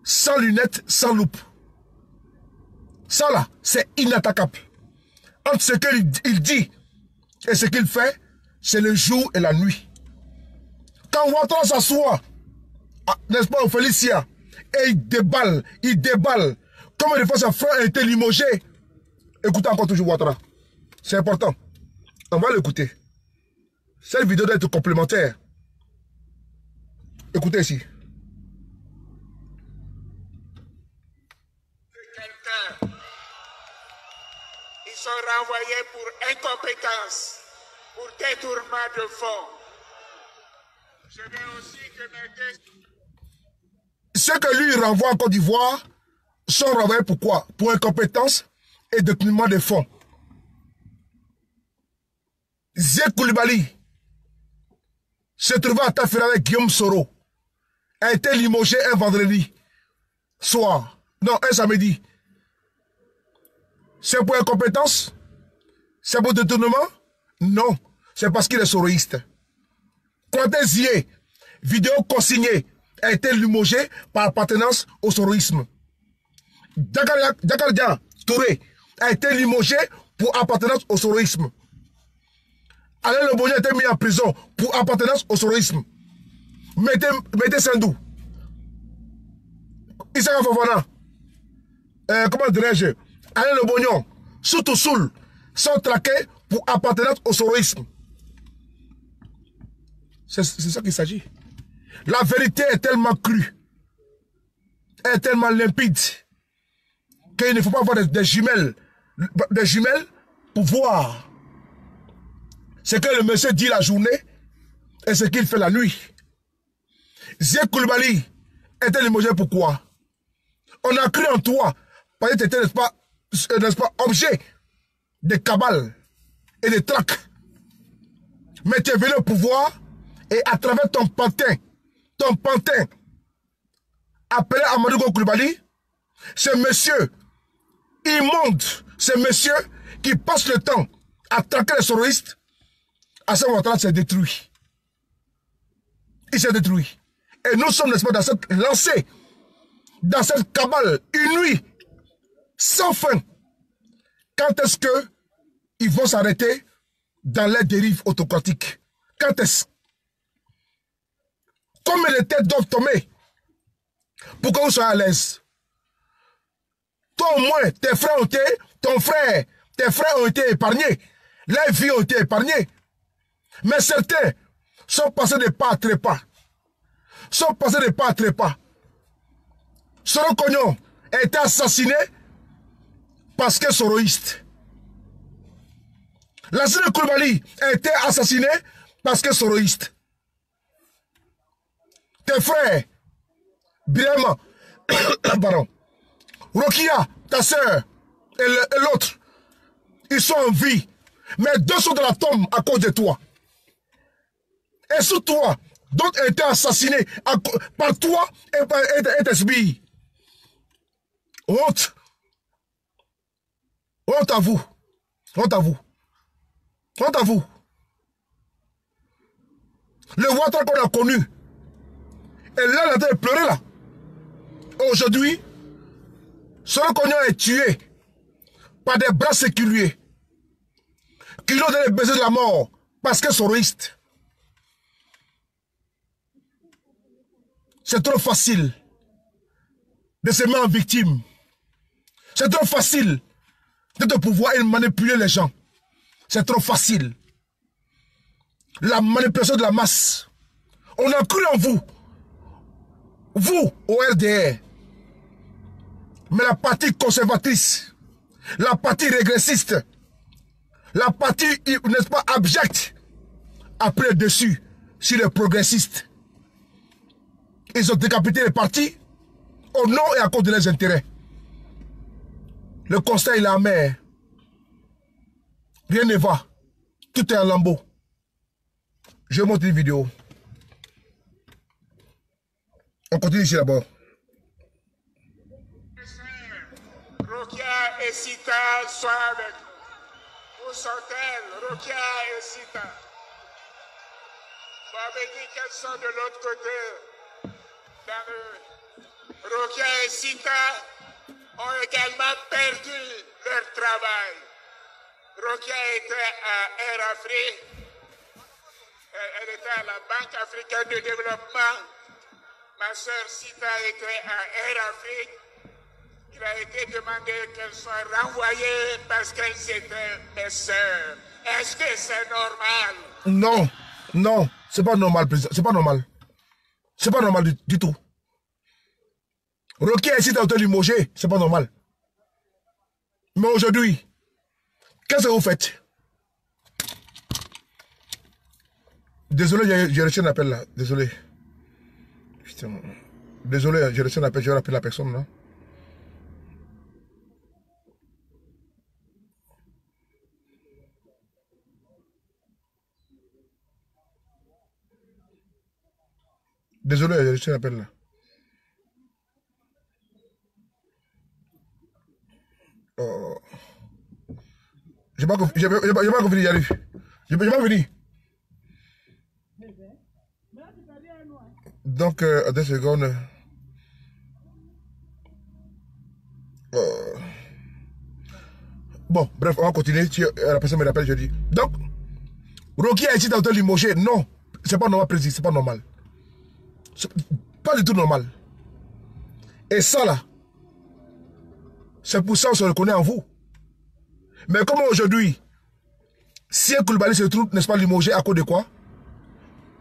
sans lunettes, sans loupe. Ça là, c'est inattaquable. Entre ce qu'il dit et ce qu'il fait, c'est le jour et la nuit. Quand Ouattara s'assoit, n'est-ce pas, au Félicia, et il déballe, comme une fois sa frère a été limogé. Écoutez encore toujours Ouattara. C'est important. On va l'écouter. Cette vidéo doit être complémentaire. Écoutez ici. Ils sont renvoyés pour incompétence, pour détournement de fonds. Je veux aussi que mes... Ceux que lui renvoie en Côte d'Ivoire sont renvoyés pour quoi? Pour incompétence et détournement de fonds. Zé Koulibaly se trouvait à Tafira avec Guillaume Soro, a été limogé un vendredi soir, non, un samedi. C'est pour incompétence? C'est pour détournement? Non, c'est parce qu'il est soroïste. Konaté Zié, vidéo consignée, a été limogé par appartenance au soroïsme. Djakardia Touré a été limogé pour appartenance au soroïsme. Alain Lebonien a été mis en prison pour appartenance au soroïsme. Mettez Sendou. Issaka Fofana. Comment dirais-je? Alain Lebonien, Soutou Soul, sont traqués pour appartenance au soroïsme. C'est ça qu'il s'agit. La vérité est tellement crue, est tellement limpide, qu'il ne faut pas avoir des jumelles pour voir ce que le monsieur dit la journée et ce qu'il fait la nuit. Zé Koulibaly était limogé pourquoi? On a cru en toi parce que tu étais, n'est-ce pas, objet de cabale et de traque. Mais tu es venu au pouvoir et à travers ton pantin, appelé Amadou Koulibaly, ce monsieur immonde, ce monsieur qui passe le temps à traquer les soroïstes, à ce moment-là, s'est détruit. Il s'est détruit. Et nous sommes, n'est-ce pas, dans cette lancée, dans cette cabale, une nuit, sans fin. Quand est-ce qu'ils vont s'arrêter dans les dérives autocratiques? Quand est-ce? Combien de têtes doivent tomber pour que vous soyez à l'aise? Toi au moins, tes frères ont été, tes frères ont été épargnés. Les vies ont été épargnées. Mais certains sont passés de pas à trépas. Soro Kognon a été assassiné parce que soroïste. Lassine Koulibaly a été assassiné parce que soroïste. Tes frères, Birema, pardon, Rokia, ta soeur et l'autre, ils sont en vie, mais deux sont dans la tombe à cause de toi. Et sous toi, d'autres ont été assassinés par toi et par tes sbires. Honte. Honte à vous. Honte à vous. Honte à vous. Le Ouattara qu'on a connu, et là, il a été pleuré là. Aujourd'hui, Soro Kognon est tué par des bras séculiers qui l'ont donné le baiser de la mort parce que soroïste. C'est trop facile de se mettre en victime. C'est trop facile de pouvoir manipuler les gens. C'est trop facile. La manipulation de la masse. On a cru en vous. Vous, au RDR. Mais la partie conservatrice, la partie régressiste, la partie, n'est-ce pas, abjecte, a pris le dessus sur les progressistes. Ils ont décapité les partis au nom et à cause de leurs intérêts. Le constat il est amer. Rien ne va. Tout est en lambeaux. Je montre une vidéo. On continue ici d'abord. Rokia et Sita soient avec nous. Où sont-elles, Rokia et Sita? Vous avez dit qu'elles sont de l'autre côté. Rokia et Sita ont également perdu leur travail. Rokia était à Air Afrique. Elle était à la Banque africaine de développement. Ma soeur Sita était à Air Afrique. Il a été demandé qu'elles soient renvoyées parce qu'elles étaient mes soeurs. Est-ce que c'est normal? Non, non, c'est pas normal, président. C'est pas normal. C'est pas normal du tout. Rokia ici dans l'hôtel limogé, c'est pas normal. Mais aujourd'hui, qu'est-ce que vous faites? Désolé, j'ai reçu un appel là. Désolé. Putain. Désolé, j'ai reçu un appel, je vais rappeler la personne là. Désolé, j'ai reçu un appel là. J'ai pas compris, j'arrive. J'ai pas fini. Donc, à 2 secondes. Bon, bref, on va continuer. Si la personne me rappelle, je dis. Donc, Rokia a été dans le limogé. Non, c'est pas normal, président, c'est pas normal. Pas du tout normal. Et ça là, c'est pour ça qu'on se reconnaît en vous. Mais comment aujourd'hui, si un Koulibaly se trouve, n'est-ce pas, limogé à cause de quoi?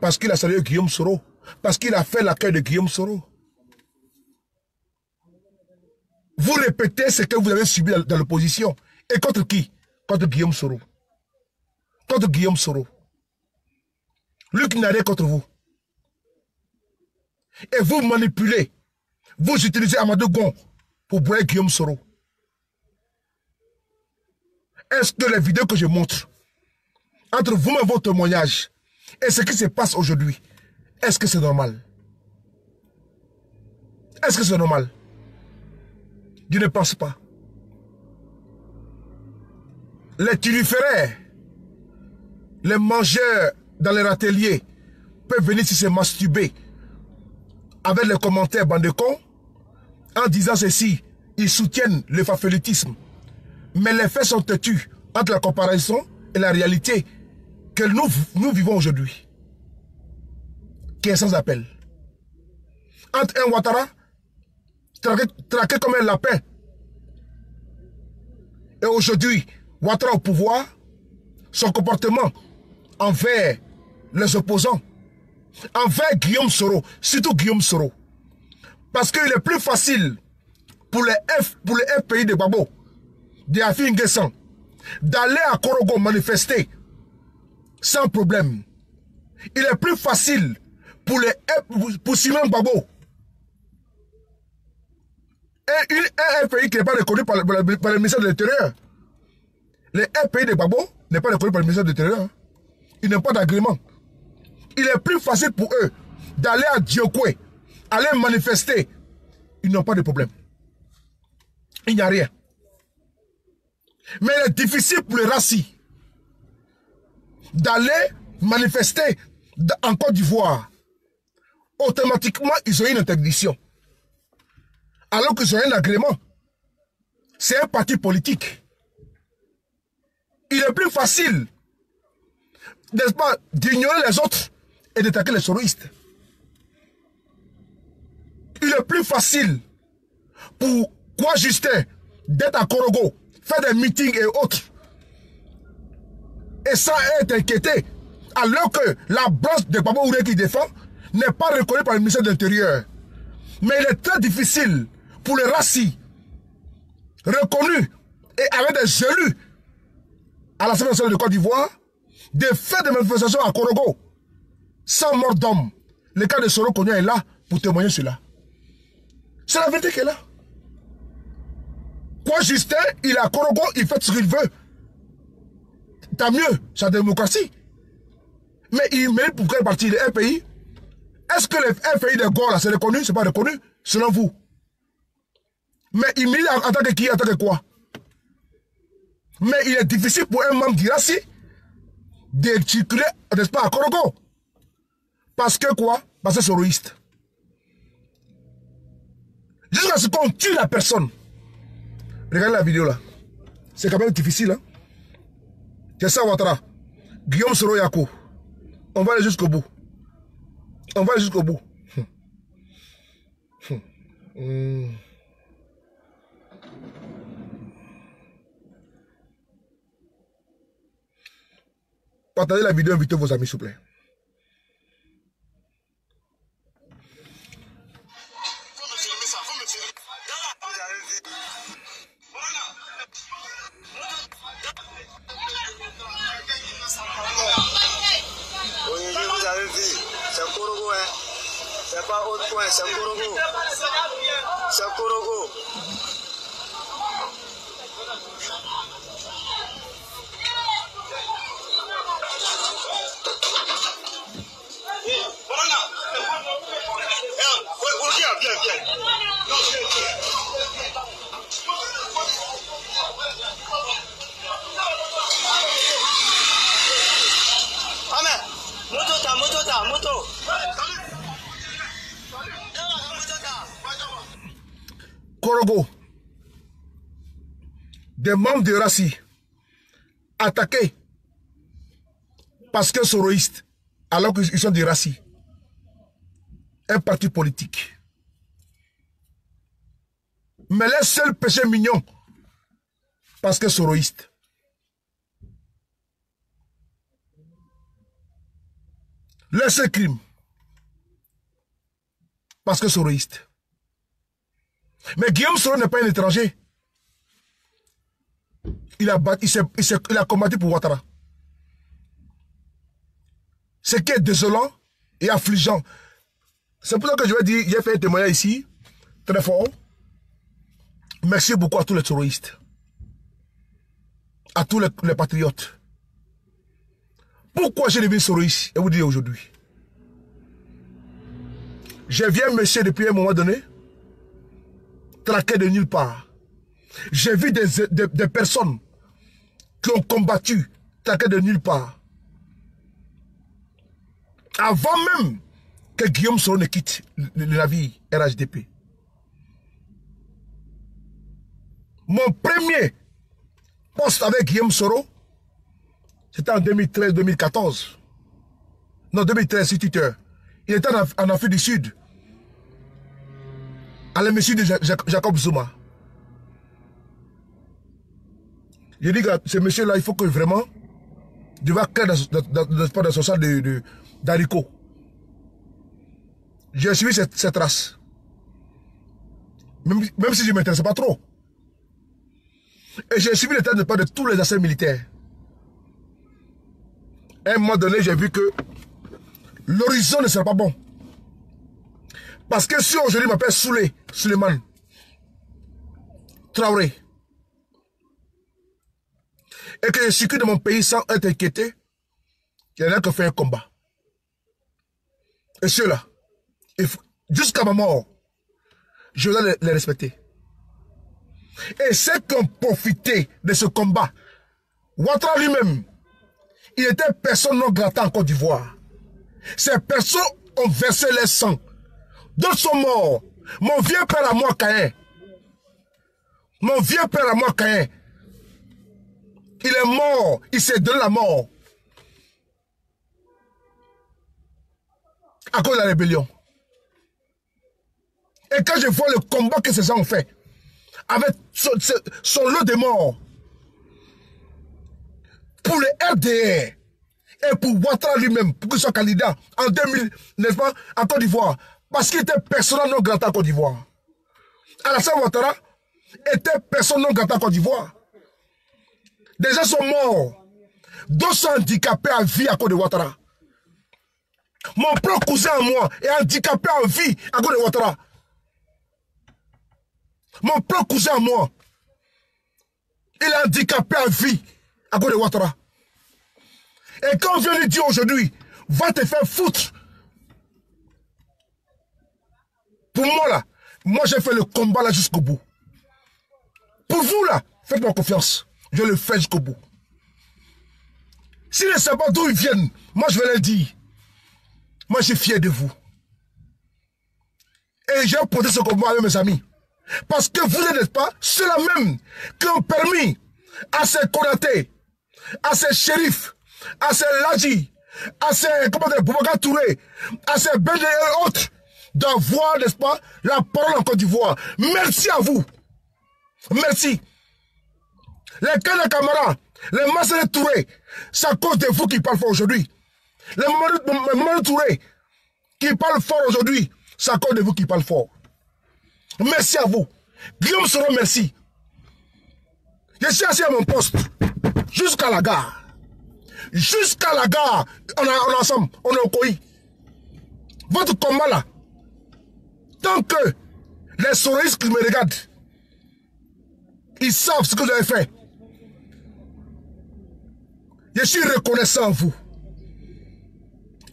Parce qu'il a salué Guillaume Soro. Parce qu'il a fait l'accueil de Guillaume Soro. Vous répétez ce que vous avez subi dans l'opposition. Et contre qui? Contre Guillaume Soro. Contre Guillaume Soro. Lui qui n'a rien contre vous. Et vous manipulez. Vous utilisez Amadou Gon pour boire Guillaume Soro. Est-ce que les vidéos que je montre, entre vous-même vos témoignages, et ce qui se passe aujourd'hui, est-ce que c'est normal? Est-ce que c'est normal? Je ne pense pas. Les tuliféraires, les mangeurs dans les râteliers peuvent venir ici se masturber avec les commentaires bande de cons en disant ceci, ils soutiennent le fafelutisme. Mais les faits sont têtus entre la comparaison et la réalité que nous vivons aujourd'hui, qui est sans appel. Entre un Ouattara, traqué comme un lapin, et aujourd'hui, Ouattara au pouvoir, son comportement envers les opposants, envers Guillaume Soro, surtout Guillaume Soro, parce qu'il est plus facile pour les FPI de Babo, de Afi Nguessan, d'aller à Korogo manifester sans problème. Il est plus facile pour Simon Babo, un FPI qui n'est pas reconnu par le ministère de l'Intérieur. Les FPI de Babo n'est pas reconnu par le ministère de l'Intérieur. Ils n'ont pas d'agrément. Il est plus facile pour eux d'aller à Diokwe, aller manifester. Ils n'ont pas de problème. Il n'y a rien. Mais il est difficile pour les racis d'aller manifester en Côte d'Ivoire. Automatiquement, ils ont une interdiction. Alors qu'ils ont un agrément. C'est un parti politique. Il est plus facile, n'est-ce pas, d'ignorer les autres et d'attaquer les soroistes. Il est plus facile pour quoi Justin d'être à Korogo, faire des meetings et autres. Et ça est inquiété. Alors que la branche de Baba Ouré qui défend n'est pas reconnue par le ministère de l'Intérieur. Mais il est très difficile pour les racis reconnus et avec des élus à l'Assemblée nationale de Côte d'Ivoire de faire des manifestations à Korogo sans mort d'homme. Le cas de Soro Kogna est là pour témoigner cela. C'est la vérité qui est là. Quoi, Justin, il est à Korogo, il fait ce qu'il veut. Tant mieux, c'est la démocratie. Mais il mérite pour quelle partie des pays? Est-ce que les FPI de Gora, c'est reconnu? C'est pas reconnu, selon vous. Mais il mérite en tant que qui, en tant que quoi? Mais il est difficile pour un membre d'Irassi de circuler, n'est-ce pas, à Korogo. Parce que quoi? Parce que c'est soroïste. Jusqu'à ce qu'on tue la personne. Regardez la vidéo là. C'est quand même difficile. Hein? C'est ça, Ouattara. Guillaume Soro Yako. On va aller jusqu'au bout. On va aller jusqu'au bout. Partagez la vidéo, invitez vos amis, s'il vous plaît. C'est pas autre point, c'est Korogo. C'est Korogo. Moto. Korogo, des membres de Rassi attaqués parce que soroïstes, alors qu'ils sont des Rassi, un parti politique. Mais les seuls péchés mignons, parce que soroïstes. Les seuls crimes, parce que soroïstes. Mais Guillaume Soro n'est pas un étranger. Il a combattu pour Ouattara. Ce qui est désolant et affligeant. C'est pour ça que je vais dire, j'ai fait un témoignage ici, très fort. Merci beaucoup à tous les terroristes. À tous les patriotes. Pourquoi j'ai devenu soroïste? Et vous dire aujourd'hui. Je viens, monsieur, depuis un moment donné, traqué de nulle part. J'ai vu des personnes qui ont combattu, traqué de nulle part. Avant même que Guillaume Soro ne quitte le navire RHDP. Mon premier poste avec Guillaume Soro, c'était en 2013-2014. Non, 2013, c'est Twitter. Il était en Afrique du Sud. À la mission de Jacob Zuma. Je dis que ce monsieur-là, il faut que vraiment, il va créer dans son salle d'haricots. J'ai suivi cette race. Même si je ne m'intéressais pas trop. Et j'ai suivi l'état de pas de tous les anciens militaires. À un moment donné, j'ai vu que l'horizon ne sera pas bon. Parce que si aujourd'hui je m'appelle Suleiman Traoré, et que je circule dans mon pays sans être inquiété, il y en a qui fait un combat. Et ceux-là, jusqu'à ma mort, je dois les respecter. Et ceux qui ont profité de ce combat, Ouattara lui-même, il était personne non grata en Côte d'Ivoire. Ces personnes ont versé leur sang. D'autres sont morts. Mon vieux père à moi, Caïn. Mon vieux père à moi, Caïn. Il est mort. Il s'est donné la mort. À cause de la rébellion. Et quand je vois le combat que ces gens ont fait, avec son lot de morts. Pour le RDR et pour Ouattara lui-même, pour qu'il soit candidat en 2000, n'est-ce pas, en Côte d'Ivoire. Parce qu'il était persona non grata en Côte d'Ivoire. Alassane Ouattara était personne non grata en Côte d'Ivoire. Des gens sont morts. 200 handicapés à vie à cause de Ouattara. Mon propre cousin à moi est handicapé à vie à cause de Ouattara. Mon propre cousin à moi, il est handicapé à vie à cause de Ouattara. Et quand on vient lui dire aujourd'hui, va te faire foutre. Pour moi là, moi j'ai fait le combat là jusqu'au bout. Pour vous là, faites-moi confiance. Je le fais jusqu'au bout. S'ils ne savent pas d'où ils viennent, moi je vais leur dire. Moi je suis fier de vous. Et j'ai porté ce combat avec mes amis. Parce que vous n'êtes pas ceux-là même qui ont permis à ces Konaté, à ces shérifs, à ces Ladji, à ces Boubacar Touré, à ces Bédé et autres, d'avoir, n'est-ce pas, la parole en Côte d'Ivoire. Merci à vous. Merci. Les Kana Camara, les Massé Touré, c'est à cause de vous qui parlent fort aujourd'hui. Les Mamadou Touré qui parlent fort aujourd'hui, c'est à cause de vous qui parlent fort. Merci à vous. Guillaume Soro, merci. Je suis assis à mon poste jusqu'à la gare. Jusqu'à la gare, on est ensemble, on est au COI. Votre combat là, tant que les soroistes qui me regardent, ils savent ce que vous avez fait. Je suis reconnaissant à vous.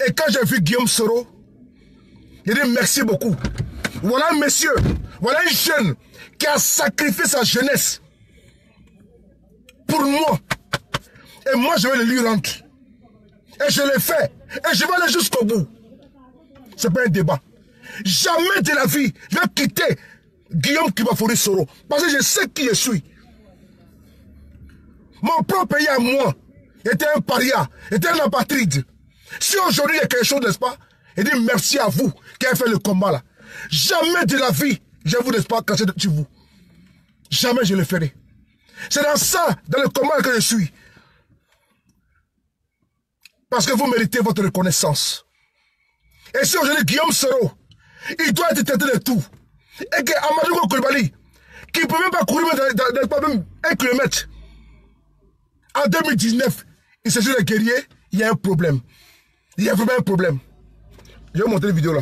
Et quand j'ai vu Guillaume Soro, j'ai dit merci beaucoup. Voilà un monsieur, voilà un jeune qui a sacrifié sa jeunesse pour moi. Et moi, je vais le lui rendre. Et je l'ai fait. Et je vais aller jusqu'au bout. Ce n'est pas un débat. Jamais de la vie, je vais quitter Guillaume Kibafori Soro. Parce que je sais qui je suis. Mon propre pays à moi était un paria, était un apatride. Si aujourd'hui il y a quelque chose, n'est-ce pas, je dis merci à vous qui avez fait le combat là. Jamais de la vie, je vous, n'est-ce pas, cacher sur vous. Jamais je le ferai. C'est dans ça, dans le combat que je suis. Parce que vous méritez votre reconnaissance. Et si aujourd'hui Guillaume Soro, il doit être traité de tout. Et que Amadou Koulibaly, qui ne peut même pas courir même 1 kilomètre, en 2019, il s'agit de guerrier, il y a un problème. Il y a vraiment un problème. Je vais vous montrer la vidéo là.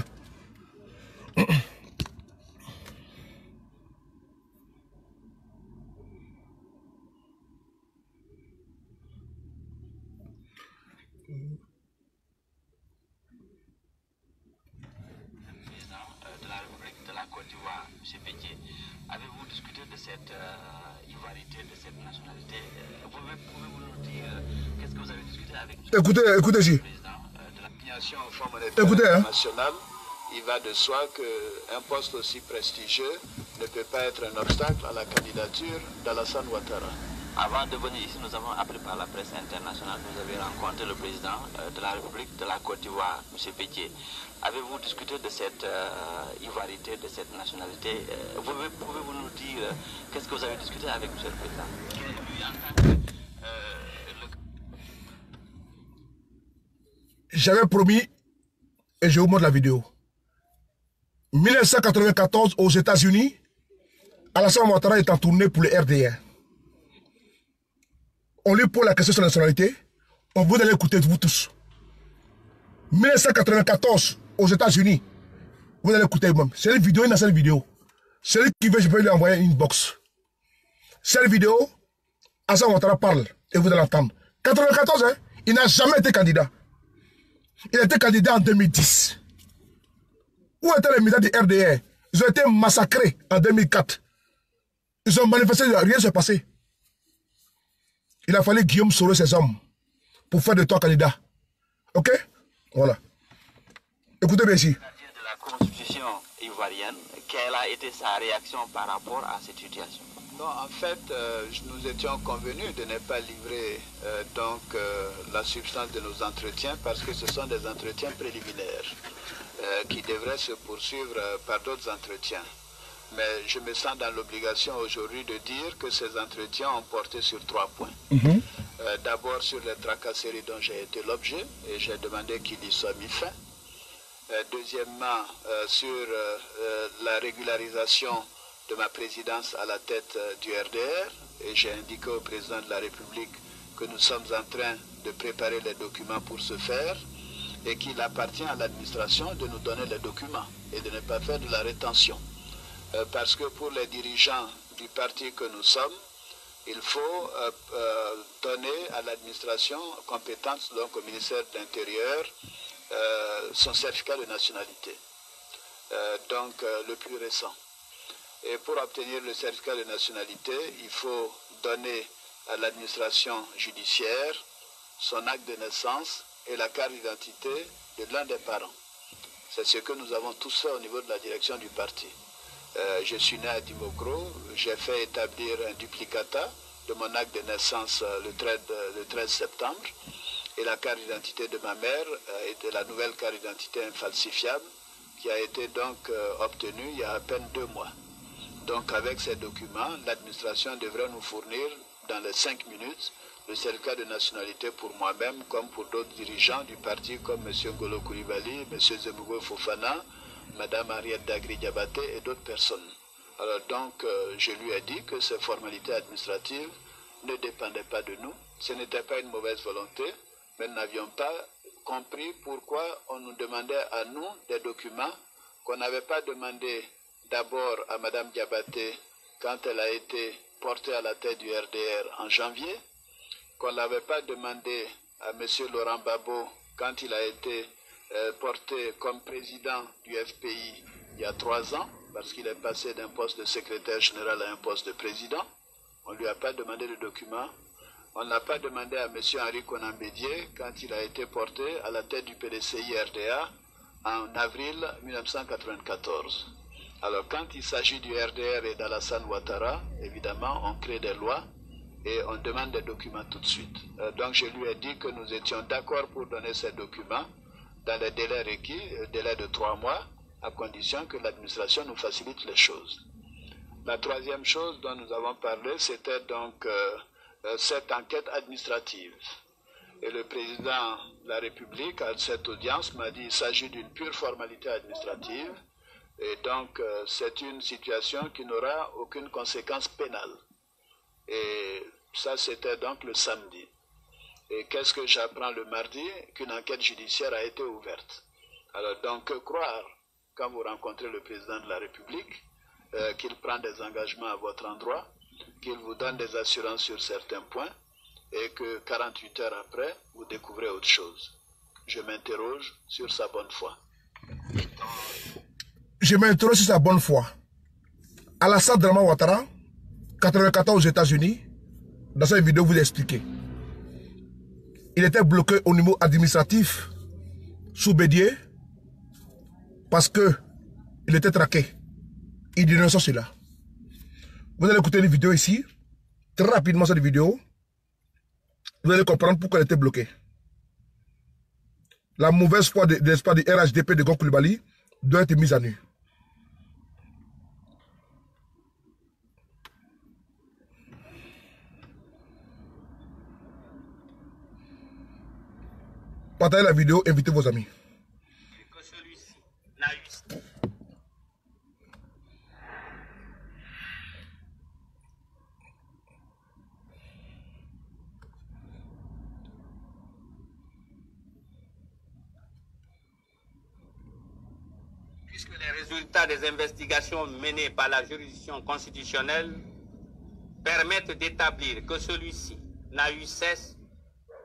Avez-vous discuté de cette ivoirité, de cette nationalité? Pouvez-vous nous dire qu'est-ce que vous avez discuté avec le Écoutez, président de la Nation au Fonds monétaire international? Il va de soi qu'un poste aussi prestigieux ne peut pas être un obstacle à la candidature d'Alassane Ouattara. Avant de venir ici, nous avons appris par la presse internationale que vous avez rencontré le président de la République de la Côte d'Ivoire, M. Pétier. Avez-vous discuté de cette ivoirité, de cette nationalité? Pouvez-vous nous dire qu'est-ce que vous avez discuté avec M. le président? J'avais promis, et je vous montre la vidéo. 1994, aux États-Unis, Alassane Ouattara est en tournée pour le RDR. On lui pose la question sur la nationalité, on vous allez écouter vous tous. 1994, aux États-Unis, vous allez écouter vous-même. C'est une vidéo, une seule vidéo. Celui qui veut, je peux lui envoyer une box. Cette vidéo, Alassane Ouattara parle, et vous allez l'entendre. 1994, hein, il n'a jamais été candidat. Il a été candidat en 2010. Où étaient les militants du RDR? Ils ont été massacrés en 2004. Ils ont manifesté, rien ne s'est passé. Il a fallu Guillaume Soro et ses hommes pour faire de toi candidat. Ok? Voilà. Écoutez bien ici. De la constitution ivoirienne, quelle a été sa réaction par rapport à cette situation? Non, en fait, nous étions convenus de ne pas livrer la substance de nos entretiens parce que ce sont des entretiens préliminaires qui devraient se poursuivre par d'autres entretiens. Mais je me sens dans l'obligation aujourd'hui de dire que ces entretiens ont porté sur 3 points. D'abord sur les tracasseries dont j'ai été l'objet et j'ai demandé qu'il y soit mis fin. Deuxièmement, sur la régularisation de ma présidence à la tête du RDR, et j'ai indiqué au président de la République que nous sommes en train de préparer les documents pour ce faire et qu'il appartient à l'administration de nous donner les documents et de ne pas faire de la rétention. Parce que pour les dirigeants du parti que nous sommes, il faut donner à l'administration compétente, donc au ministère de l'Intérieur, son certificat de nationalité, donc le plus récent. Et pour obtenir le certificat de nationalité, il faut donner à l'administration judiciaire son acte de naissance et la carte d'identité de l'un des parents. C'est ce que nous avons tous fait au niveau de la direction du parti. Je suis né à Dimokro, j'ai fait établir un duplicata de mon acte de naissance le 13 septembre et la carte d'identité de ma mère était la nouvelle carte d'identité infalsifiable qui a été donc obtenue il y a à peine 2 mois. Donc avec ces documents, l'administration devrait nous fournir dans les 5 minutes le certificat de nationalité pour moi-même comme pour d'autres dirigeants du parti comme M. Ngolo Koulibaly, M. Zemmougou Fofana, Mme Henriette Dagri-Diabaté et d'autres personnes. Alors donc, je lui ai dit que ces formalités administratives ne dépendaient pas de nous. Ce n'était pas une mauvaise volonté, mais nous n'avions pas compris pourquoi on nous demandait à nous des documents qu'on n'avait pas demandé d'abord à Mme Diabaté quand elle a été portée à la tête du RDR en janvier, qu'on ne l'avait pas demandé à M. Laurent Gbagbo quand il a été porté comme président du FPI il y a 3 ans, parce qu'il est passé d'un poste de secrétaire général à un poste de président. On ne lui a pas demandé de documents. On n'a pas demandé à M. Henri Konan Bédié quand il a été porté à la tête du PDCI RDA en avril 1994. Alors quand il s'agit du RDR et d'Alassane Ouattara, évidemment, on crée des lois et on demande des documents tout de suite. Donc je lui ai dit que nous étions d'accord pour donner ces documents dans les délais requis, délai de 3 mois, à condition que l'administration nous facilite les choses. La troisième chose dont nous avons parlé, c'était donc cette enquête administrative. Et le président de la République, à cette audience, m'a dit qu'il s'agit d'une pure formalité administrative, et donc c'est une situation qui n'aura aucune conséquence pénale. Et ça, c'était donc le samedi. Et qu'est-ce que j'apprends le mardi? Qu'une enquête judiciaire a été ouverte. Alors donc, croire, quand vous rencontrez le président de la République, qu'il prend des engagements à votre endroit, qu'il vous donne des assurances sur certains points, et que 48 heures après, vous découvrez autre chose. Je m'interroge sur sa bonne foi. Je m'interroge sur sa bonne foi. Alassane Dramane Ouattara, 94 aux États-Unis, dans cette vidéo, vous expliquez. Il était bloqué au niveau administratif sous Bédié parce que il était traqué. Il dénonçait cela. Vous allez écouter une vidéo ici, très rapidement cette vidéo. Vous allez comprendre pourquoi il était bloqué. La mauvaise foi de RHDP de Ngolo Koulibaly doit être mise à nu. Partagez la vidéo, invitez vos amis. Que celui-ci n'a eu. Puisque les résultats des investigations menées par la juridiction constitutionnelle permettent d'établir que celui-ci n'a eu cesse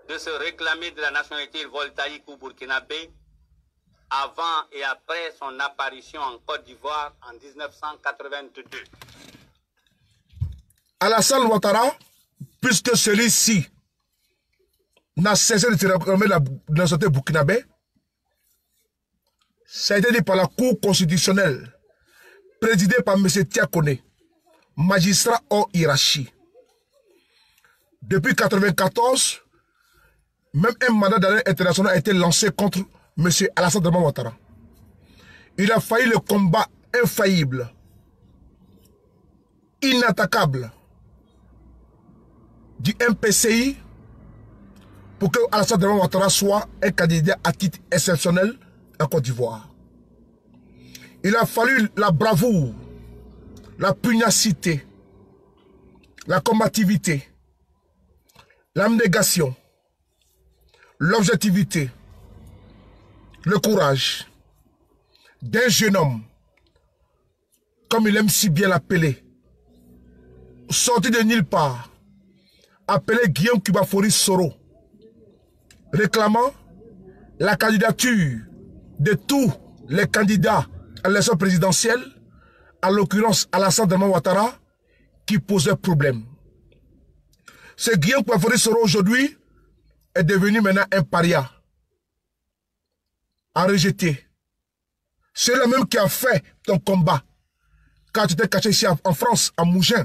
de se réclamer de la nationalité voltaïque ou burkinabé avant et après son apparition en Côte d'Ivoire en 1982. Alassane Ouattara, puisque celui-ci n'a cessé de se réclamer de la nationalité burkinabé, ça a été dit par la Cour constitutionnelle, présidée par M. Tiakone, magistrat hors hiérarchie. Depuis 1994, même un mandat d'arrêt international a été lancé contre M. Alassane Dramane Ouattara. Il a failli le combat infaillible inattaquable du MPCI pour que Alassane Dramane Ouattara soit un candidat à titre exceptionnel en Côte d'Ivoire. Il a fallu la bravoure, la pugnacité, la combativité, l'abnégation, l'objectivité, le courage d'un jeune homme, comme il aime si bien l'appeler, sorti de nulle part, appelé Guillaume Kubafori Soro, réclamant la candidature de tous les candidats à l'élection présidentielle, à l'occurrence Alassane Dramane Ouattara, qui posait problème. Ce Guillaume Kubafori Soro aujourd'hui est devenu maintenant un paria, à rejeter. C'est le même qui a fait ton combat quand tu étais caché ici en France, à Mougins,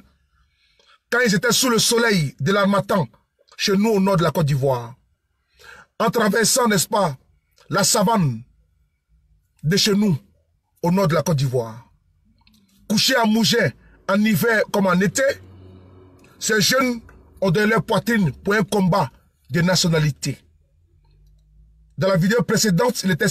quand ils étaient sous le soleil de l'Harmattan, chez nous au nord de la Côte d'Ivoire, en traversant, n'est-ce pas, la savane de chez nous, au nord de la Côte d'Ivoire. Couchés à Mougins, en hiver comme en été, ces jeunes ont donné leur poitrine pour un combat de nationalité. Dans la vidéo précédente, il était